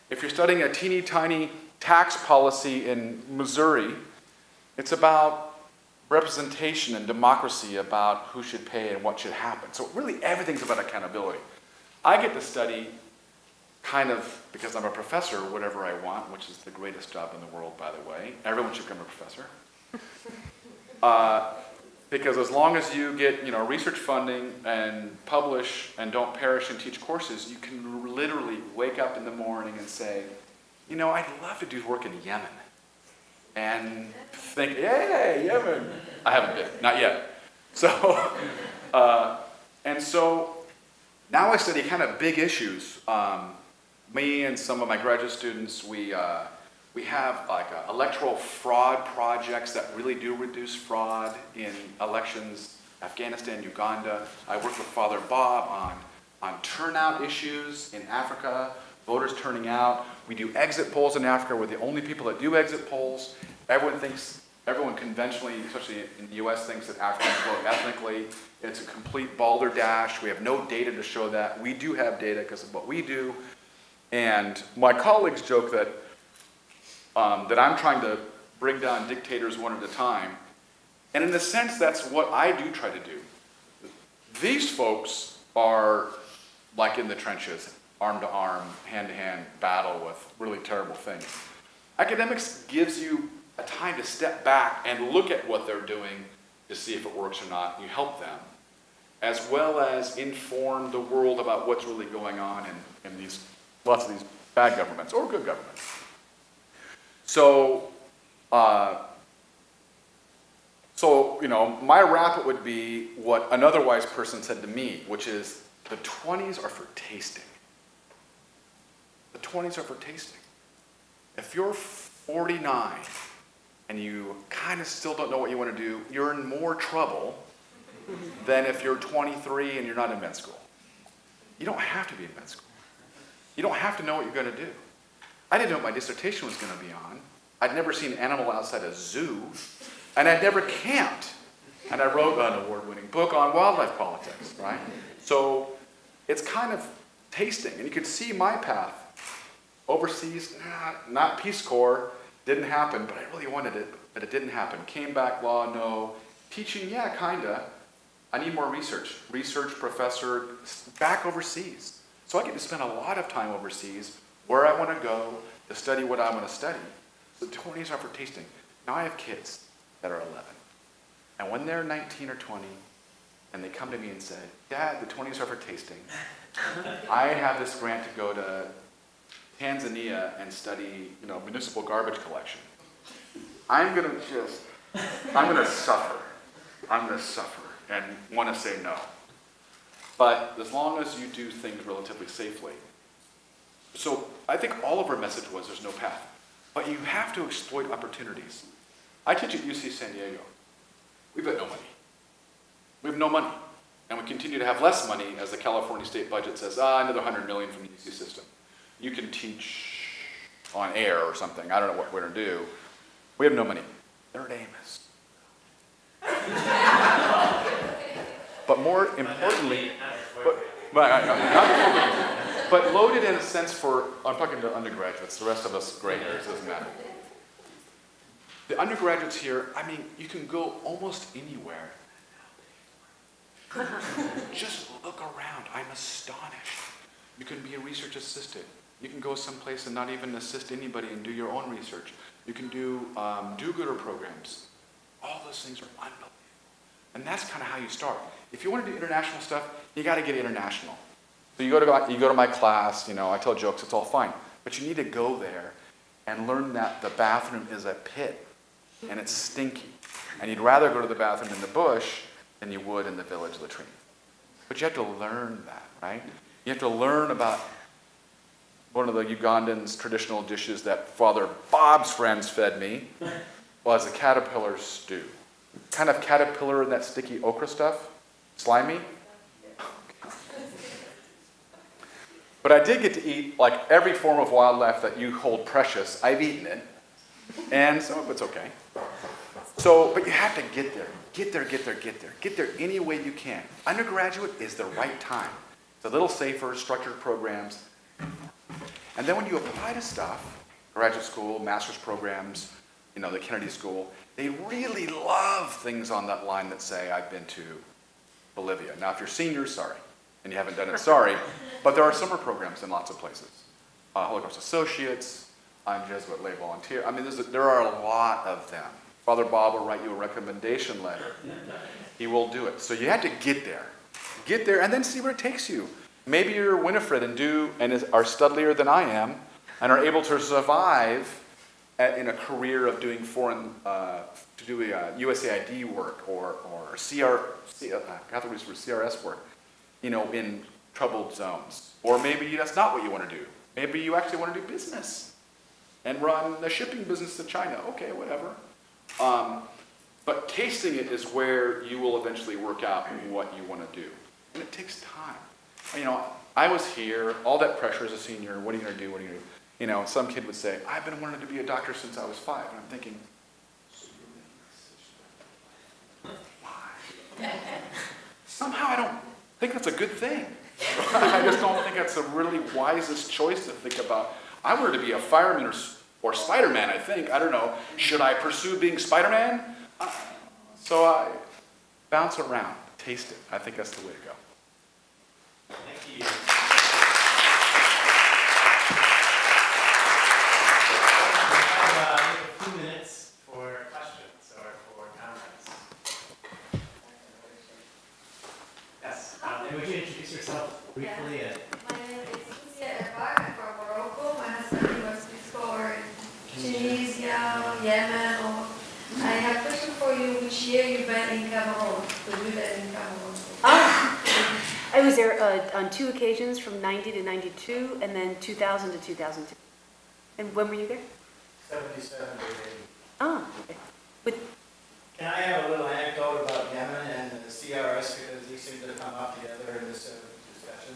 If you're studying a teeny tiny tax policy in Missouri, it's about representation and democracy, about who should pay and what should happen. So really everything's about accountability. I get to study kind of, because I'm a professor, whatever I want, which is the greatest job in the world, by the way. Everyone should become a professor. Because as long as you get research funding and publish and don't perish and teach courses, you can literally wake up in the morning and say, I'd love to do work in Yemen. and think, yay, Yemen. I haven't been, not yet. So, and so now I study kind of big issues. Me and some of my graduate students, we have like electoral fraud projects that really do reduce fraud in elections, Afghanistan, Uganda. I work with Father Bob on turnout issues in Africa, voters turning out. We do exit polls in Africa. We're the only people that do exit polls. Everyone conventionally, especially in the US, thinks that Africans vote ethnically. It's a complete balderdash. We have no data to show that. We do have data because of what we do. And my colleagues joke that that I'm trying to bring down dictators one at a time. And in a sense, that's what I do try to do. These folks are like in the trenches, arm to arm, hand to hand battle with really terrible things. Academics gives you a time to step back and look at what they're doing to see if it works or not. You help them, as well as inform the world about what's really going on in these, lots of these bad governments or good governments. So, you know, my wrap it would be what another wise person said to me, which is the 20s are for tasting. The 20s are for tasting. If you're 49 and you kind of still don't know what you want to do, you're in more trouble than if you're 23 and you're not in med school. You don't have to be in med school. You don't have to know what you're going to do. I didn't know what my dissertation was going to be on. I'd never seen an animal outside a zoo, and I'd never camped. And I wrote an award-winning book on wildlife politics, right? So it's kind of tasting, and you can see my path. Overseas, not Peace Corps, didn't happen, but I really wanted it, but it didn't happen. Came back, law, no. Teaching, yeah, kinda. I need more research. Research professor, back overseas. So I get to spend a lot of time overseas, where I want to go, to study what I want to study. The 20s are for tasting. Now I have kids that are 11. And when they're 19 or 20, and they come to me and say, Dad, the 20s are for tasting. I have this grant to go to Tanzania and study, you know, municipal garbage collection. I'm gonna suffer. I'm gonna suffer and want to say no. But as long as you do things relatively safely. So I think all of our message was there's no path. But you have to exploit opportunities. I teach at UC San Diego. We've got no money. We have no money. And we continue to have less money as the California state budget says, another $100 million from the UC system. You can teach on air or something. I don't know what we're going to do. We have no money. Third aim is. But more importantly, but loaded in a sense for, I'm talking to undergraduates, the rest of us gray hairs, doesn't matter. The undergraduates here, I mean, you can go almost anywhere. Just look around, I'm astonished. You can be a research assistant. You can go someplace and not even assist anybody and do your own research. You can do do-gooder programs. All those things are unbelievable. And that's kind of how you start. If you want to do international stuff, you got to get international. So you go to my class, you know, I tell jokes, it's all fine. But you need to go there and learn that the bathroom is a pit and it's stinky. And you'd rather go to the bathroom in the bush than you would in the village latrine. But you have to learn that, right? You have to learn about one of the Ugandans' traditional dishes that Father Bob's friends fed me was a caterpillar stew. Kind of caterpillar and that sticky okra stuff, slimy. But I did get to eat like every form of wildlife that you hold precious. I've eaten it, and some of it's okay. So, but you have to get there. Get there, get there, get there. Get there any way you can. Undergraduate is the right time. It's a little safer, structured programs. And then when you apply to stuff, graduate school, master's programs, you know, the Kennedy School, they really love things on that line that say, I've been to Bolivia. Now, if you're seniors, sorry, and you haven't done it, sorry, but there are summer programs in lots of places. Holy Cross Associates, I'm Jesuit lay volunteer. I mean, there are a lot of them. Father Bob will write you a recommendation letter. He will do it. So you have to get there, and then see where it takes you. Maybe you're Winifred and are studlier than I am, and are able to survive in a career of doing to do USAID work or Catholic Relief for CRS work, in troubled zones. Or maybe that's not what you want to do. Maybe you actually want to do business and run a shipping business to China. Okay, whatever. But tasting it is where you will eventually work out what you want to do. And it takes time. I was here, all that pressure as a senior, what are you going to do, what are you going to do? Some kid would say, I've been wanting to be a doctor since I was 5. And I'm thinking, why? Somehow I don't think that's a good thing. I just don't think that's the really wisest choice to think about. I wanted to be a fireman or Spider-Man, I think. I don't know. Should I pursue being Spider-Man? So I bounce around, taste it. I think that's the way to go. Thank you. We have a few minutes for questions or for comments. Yes, and would you introduce yourself briefly? My name is Lucia Erbach. I'm from Morocco. My husband was before in Tunisia, Yemen. I have a question for you. Which year you been in Cameroon? To do that in Cameroon? I was there on 2 occasions from 90 to 92 and then 2000 to 2002. And when were you there? 77 to 80. Oh, okay. Can I have a little anecdote about Yemen and the CRS, because these seem to come up together in this discussion?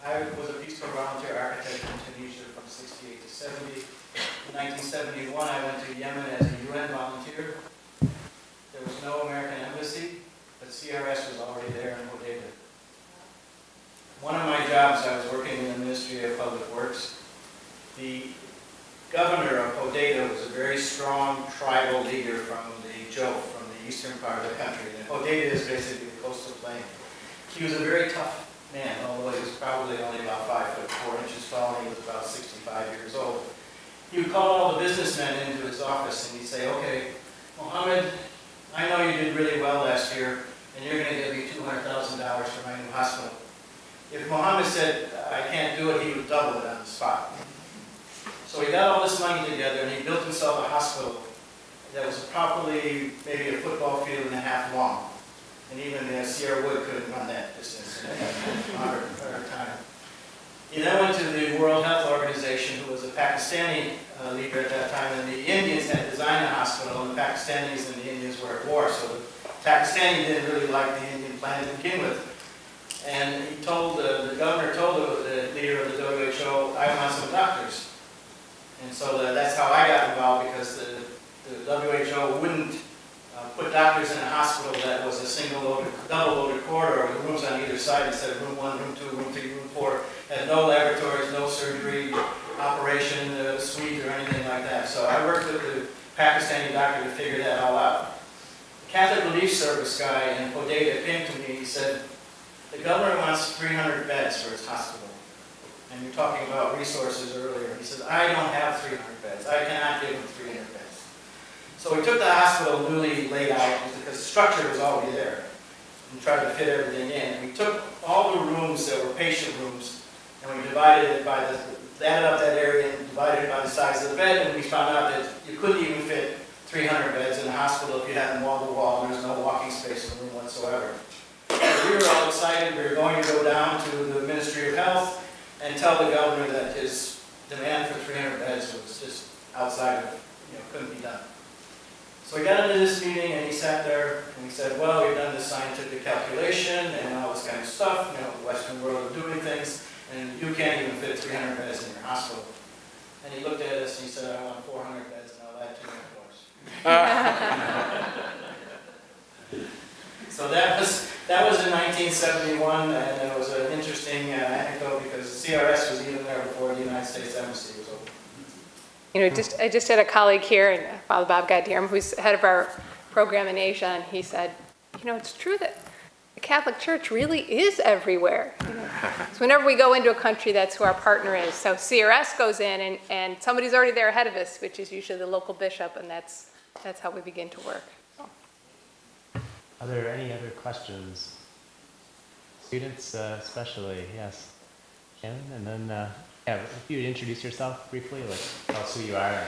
I was a Peace Corps volunteer architect in Tunisia from 68 to 70. In 1971, I went to Yemen as a UN volunteer. There was no American embassy, but CRS was already there in Hodeidah. One of my jobs, I was working in the Ministry of Public Works. The governor of Hodeidah was a very strong tribal leader from the Joe, from the eastern part of the country. And Hodeidah is basically the coastal plain. He was a very tough man, although he was probably only about 5'4" tall, and he was about 65 years old. He would call all the businessmen into his office and he'd say, okay, Mohammed, I know you did really well last year, and you're going to give me $200,000 for my new hospital. If Mohammed said, I can't do it, he would double it on the spot. So he got all this money together and he built himself a hospital that was probably maybe a football field and a half long. And even Sierra Wood couldn't run that distance in a harder time. He then went to the World Health Organization, who was a Pakistani leader at that time, and the Indians had designed the hospital, and the Pakistanis and the Indians were at war, so the Pakistani didn't really like the Indian plan to begin with. And he told, the governor told the leader of the WHO, I want some doctors. And so that's how I got involved, because the WHO wouldn't put doctors in a hospital that was a double-loaded corridor with rooms on either side instead of room 1, room 2, room 3, room 4. Had no laboratories, no surgery, operation suite, or anything like that. So I worked with the Pakistani doctor to figure that all out. The Catholic Relief Service guy in Hodeidah came to me and he said, the governor wants 300 beds for his hospital. And you're talking about resources earlier. He says, I don't have 300 beds. I cannot give him 300 beds. So we took the hospital newly laid out because the structure was already there and tried to fit everything in. We took all the rooms that were patient rooms and we divided it by added up that area and divided it by the size of the bed, and we found out that you couldn't even fit 300 beds in a hospital if you had them wall to wall. There was no walking space in the room whatsoever. So we were all excited. We were going to go down to the Ministry of Health and tell the governor that his demand for 300 beds was just outside of, couldn't be done. So we got into this meeting and he sat there and he said, well, we've done this scientific calculation and all this kind of stuff, the Western world of doing things, and you can't even fit 300 beds in your hospital. And he looked at us and he said, I want 400 beds and I'll add 200 floors. So that was in 1971, and it was an interesting anecdote because CRS was even there before the United States Embassy was open. I just had a colleague here, and Father Bob Gadiram, who's head of our program in Asia, and he said, it's true that the Catholic Church really is everywhere. So whenever we go into a country, that's who our partner is. So CRS goes in, and somebody's already there ahead of us, which is usually the local bishop, and that's how we begin to work. So. Are there any other questions? Students especially, yes. Shannon, and then if you would introduce yourself briefly, tell us who you are.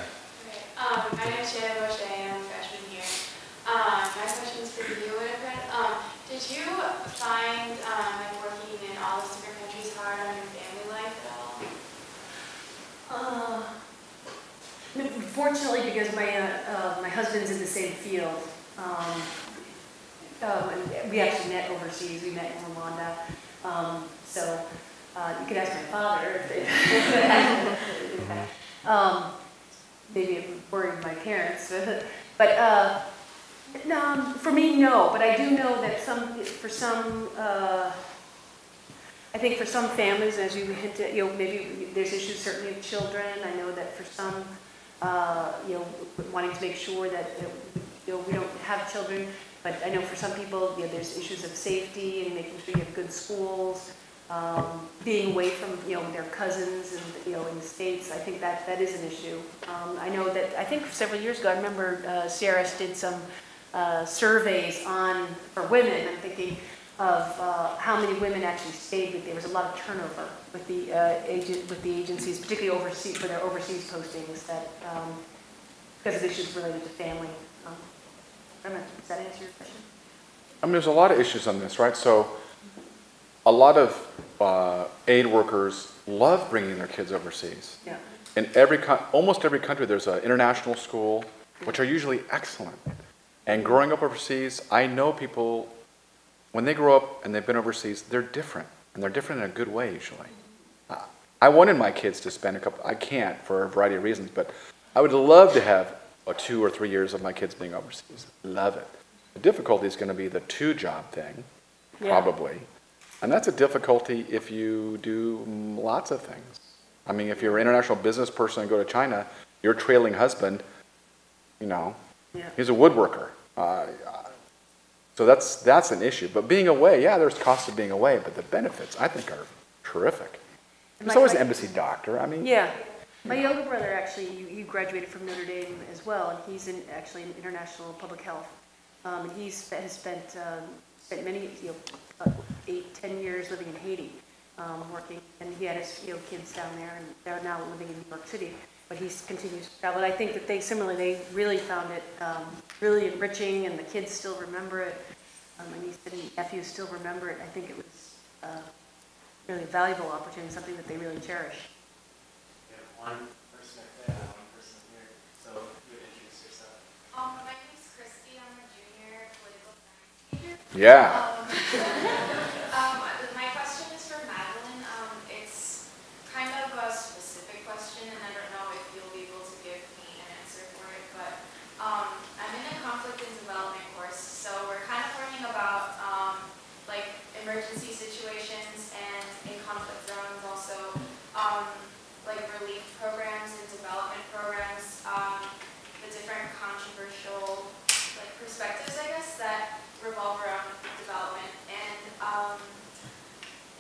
My name is Shayla Boucher, and I'm a freshman here. My question is for you, Winifred. Did you find like working in all those different countries hard on your family life at all? No, fortunately, because my husband's in the same field, and we actually met overseas. We met in Rwanda. So you could ask my father if maybe it worried my parents. But no, for me, no. But I do know that I think for some families, as you hinted, maybe there's issues certainly of children. I know that for some, wanting to make sure that we don't have children. But I know for some people, there's issues of safety and making sure you have good schools, being away from their cousins and in the States. I think that is an issue. I know that I think several years ago, I remember CRS did some surveys for women. I'm thinking of how many women actually stayed with. There was a lot of turnover with the agencies, particularly overseas for their overseas postings, that because of issues related to family. Does that answer your question? I mean, there's a lot of issues on this, right? So a lot of aid workers love bringing their kids overseas. Yeah. In almost every country, there's an international school, which are usually excellent. And growing up overseas, I know people, when they grow up and they've been overseas, they're different. And they're different in a good way, usually. I wanted my kids to spend I can't for a variety of reasons, but I would love to have 2 or 3 years of my kids being overseas. Love it. The difficulty is going to be the 2-job thing, probably. And that's a difficulty if you do lots of things. I mean, if you're an international business person and go to China, your trailing husband, he's a woodworker. So that's an issue. But being away, there's costs of being away, but the benefits, I think, are terrific. There's always an embassy doctor. I mean, my younger brother actually, he graduated from Notre Dame as well, and he's actually in international public health. And he has spent many, 8-10 years living in Haiti, working, and he had his kids down there, and they're now living in New York City. But he continues to travel. And I think that they really found it really enriching, and the kids still remember it. And he said his nephews still remember it. I think it was really a valuable opportunity, something that they really cherish. One person up there, one person here. So you would introduce yourself. My name is Christy. I'm a junior political science major. yeah. My question is for Madeleine. It's kind of a specific question, and I don't know if you'll be able to give me an answer for it, but I'm in a conflict and development course, so we're kind of learning about like emergency situations and in conflict zones also, like relief programs and development programs, the different controversial like perspectives, I guess, that revolve around development. And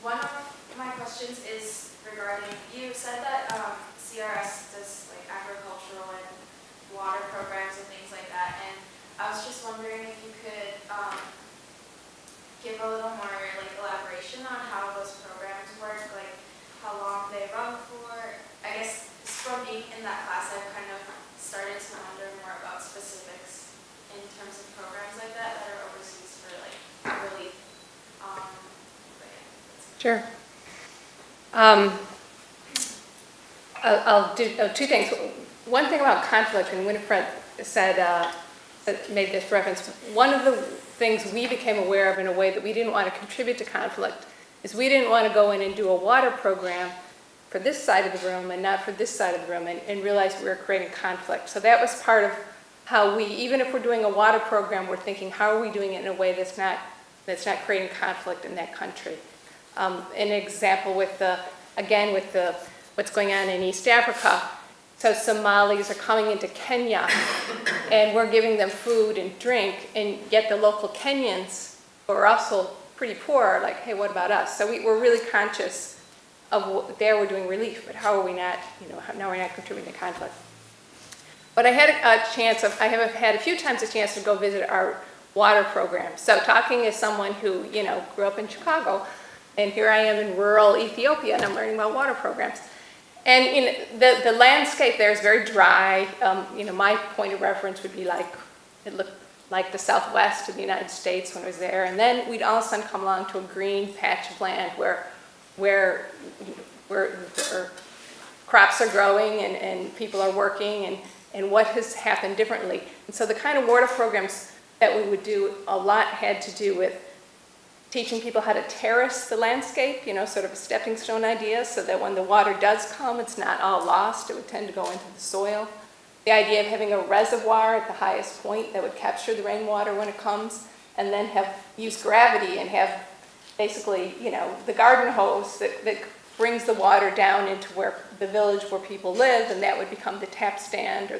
one of my questions is regarding, you said that CRS does like agricultural and water programs and things like that, and I was just wondering if you could give a little more like elaboration on how those programs work, like how long they run for. I guess from being in that class, I've kind of started to wonder more about specifics in terms of programs like that are overseas for like relief. Sure. I'll do 2 things. One thing about conflict, and Winifred said, made this reference. One of the things we became aware of in a way that we didn't want to contribute to conflict is we didn't want to go in and do a water program for this side of the room and not for this side of the room, and realize we were creating conflict. So that was part of how we, even if we're doing a water program, we're thinking, how are we doing it in a way that's not creating conflict in that country? An example with what's going on in East Africa. So Somalis are coming into Kenya, and we're giving them food and drink, and yet the local Kenyans, who are also pretty poor, are like, hey, what about us? So we're really conscious of what we're doing relief, but how are we not, now we're not contributing to conflict. But I had I have had a few times a chance to go visit our water program. So talking as someone who, grew up in Chicago, and here I am in rural Ethiopia, and I'm learning about water programs. And the landscape there is very dry. My point of reference would be like, it looked like the Southwest of the United States when I was there. And then we'd all of a sudden come along to a green patch of land where crops are growing and people are working and what has happened differently. And so the kind of water programs that we would do a lot had to do with teaching people how to terrace the landscape, sort of a stepping stone idea, so that when the water does come, it's not all lost. It would tend to go into the soil. The idea of having a reservoir at the highest point that would capture the rainwater when it comes, and then use gravity and have basically, the garden hose that brings the water down into the village where people live, and that would become the tap stand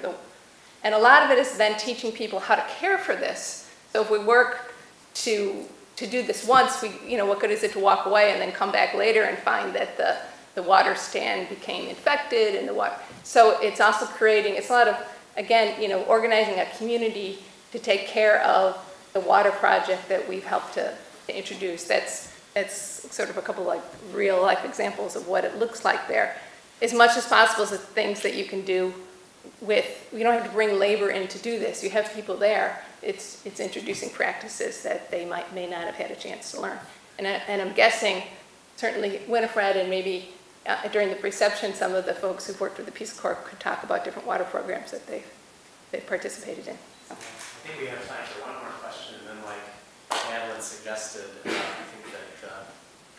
and a lot of it is then teaching people how to care for this. So if we work to do this once, what good is it to walk away and then come back later and find that the water stand became infected and the water. So it's also it's a lot of, again, organizing a community to take care of the water project that we've helped to introduce. That's sort of a couple like real life examples of what it looks like there. As much as possible is the things that you can do you don't have to bring labor in to do this. You have people there. It's introducing practices that they may not have had a chance to learn. And I'm guessing, certainly Winifred and maybe during the reception, some of the folks who've worked with the Peace Corps could talk about different water programs that they've participated in. So. I think we have time for one more question, and then like Madeleine suggested, I think that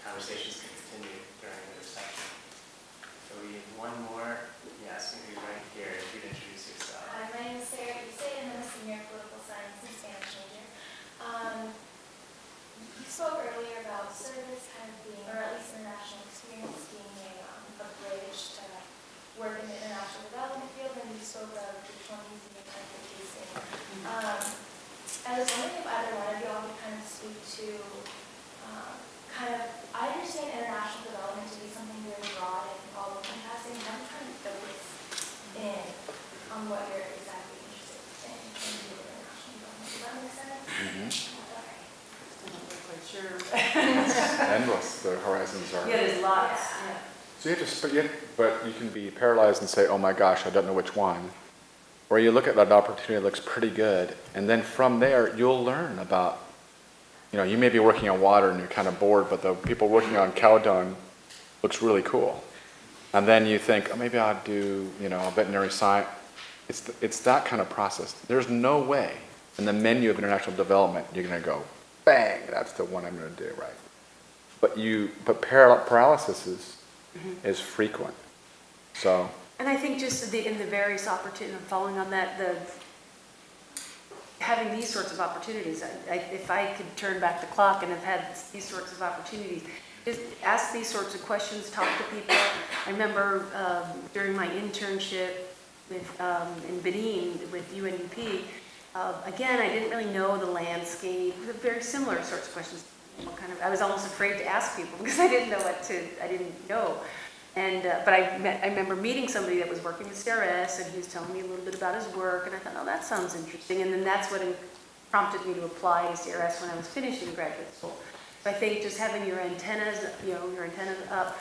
conversations can continue during the reception. So we have one more. Yes, maybe right here, if you'd introduce yourself. My name is Sarah Gibson, and I'm a senior political science and Spanish major. You spoke earlier about service kind of being, or at least international experience being a bridge to work in the international development field, and you spoke of the 20s and kind of pacing. I was wondering if either one of you all could kind of speak to I understand international development to be something very broad and all-encompassing. I'm trying to focus in on what you're exactly interested in international development. Does that make sense? I'm not quite sure. Endless, the horizons are. Yeah, there's lots. Yeah. So you have to, but you can be paralyzed and say, oh my gosh, I don't know which one. Or you look at that opportunity that looks pretty good, and then from there, you'll learn about, you may be working on water and you're kind of bored, but the people working on cow dung looks really cool. And then you think, oh, maybe I'll do, a veterinary science. It's that kind of process. There's no way in the menu of international development you're going to go, bang, that's the one I'm going to do, right? But paralysis is frequent. So. And I think just in the various opportunities, following on that, having these sorts of opportunities, if I could turn back the clock and have had these sorts of opportunities, just ask these sorts of questions, talk to people. I remember during my internship in Benin with UNDP, again, I didn't really know the landscape, very similar sorts of questions. I was almost afraid to ask people because I didn't know. And but I remember meeting somebody that was working with CRS, and he was telling me a little bit about his work, and I thought, oh, that sounds interesting. And then that's what prompted me to apply to CRS when I was finishing graduate school. So I think just having your antennas up,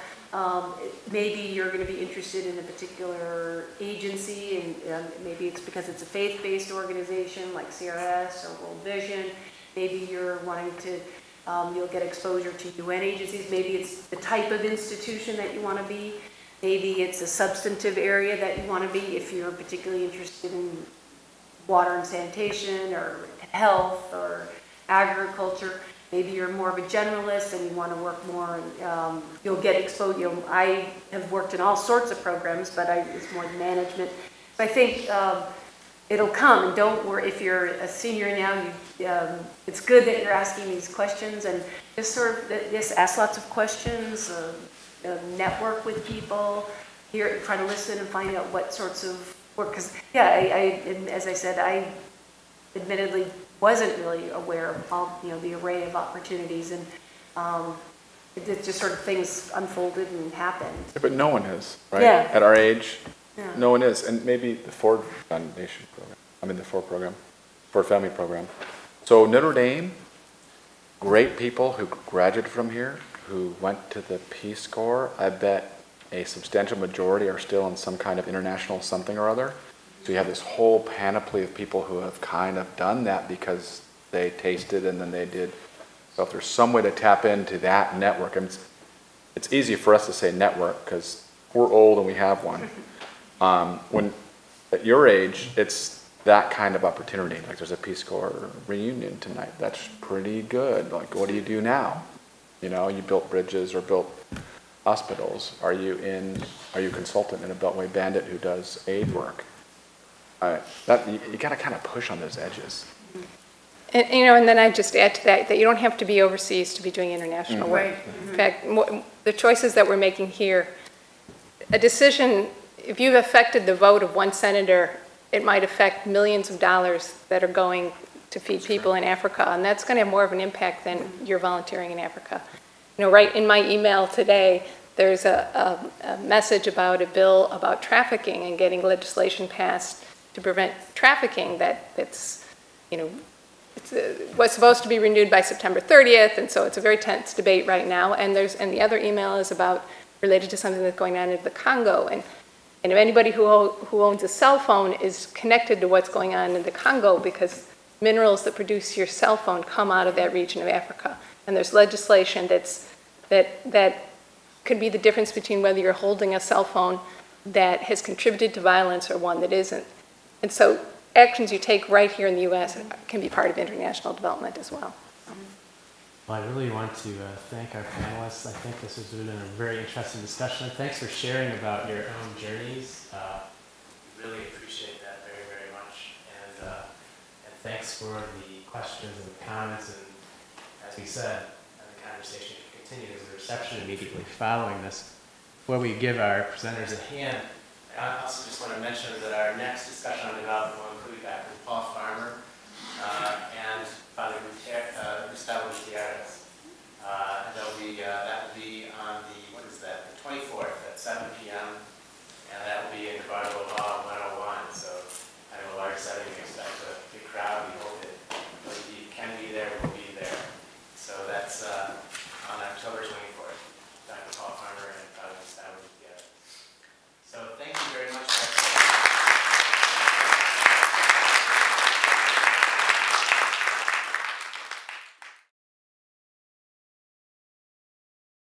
maybe you're going to be interested in a particular agency, and maybe it's because it's a faith-based organization like CRS or World Vision. Maybe you're wanting to. You'll get exposure to UN agencies. Maybe it's the type of institution that you want to be. Maybe it's a substantive area that you want to be if you're particularly interested in water and sanitation or health or agriculture. Maybe you're more of a generalist and you want to work more. You'll get exposed. I have worked in all sorts of programs, but it's more management. I think it'll come, and don't worry if you're a senior now. It's good that you're asking these questions, and just ask lots of questions, network with people, try to listen and find out what sorts of work. Because as I said, I admittedly wasn't really aware of all the array of opportunities, and it just sort of things unfolded and happened. Yeah, but no one is, right? Yeah. At our age. Yeah. No one is, and maybe the Ford Foundation program, the Ford Family Program. So Notre Dame, great people who graduated from here, who went to the Peace Corps. I bet a substantial majority are still in some kind of international something or other. So you have this whole panoply of people who have kind of done that because they tasted and then they did. So if there's some way to tap into that network, I mean, it's easy for us to say network because we're old and we have one. When at your age, it's that kind of opportunity. Like there's a Peace Corps reunion tonight. That's pretty good. Like, what do you do now? You know, you built bridges or built hospitals. Are you a consultant in a Beltway Bandit who does aid work? You got to kind of push on those edges. And, you know, and then I just add to that you don't have to be overseas to be doing international work. Right. In fact, the choices that we're making here, a decision, if you've affected the vote of one senator, it might affect millions of dollars that are going to feed people in Africa, and that's going to have more of an impact than your volunteering in Africa. You know, right in my email today, there's a message about a bill about trafficking and getting legislation passed to prevent trafficking that's, you know, was supposed to be renewed by September 30th, and so it's a very tense debate right now. And the other email is related to something that's going on in the Congo. And if anybody who owns a cell phone is connected to what's going on in the Congo, because minerals that produce your cell phone come out of that region of Africa. And there's legislation that could be the difference between whether you're holding a cell phone that has contributed to violence or one that isn't. And so actions you take right here in the U.S. can be part of international development as well. Well, I really want to thank our panelists. I think this has been a very interesting discussion. Thanks for sharing about your own journeys. Really appreciate that very, very much. And thanks for the questions and comments. And as we said, the conversation can continue. There's a reception immediately following this. Before we give our presenters a hand, I also just want to mention that our next discussion on development will include Dr. Paul Farmer,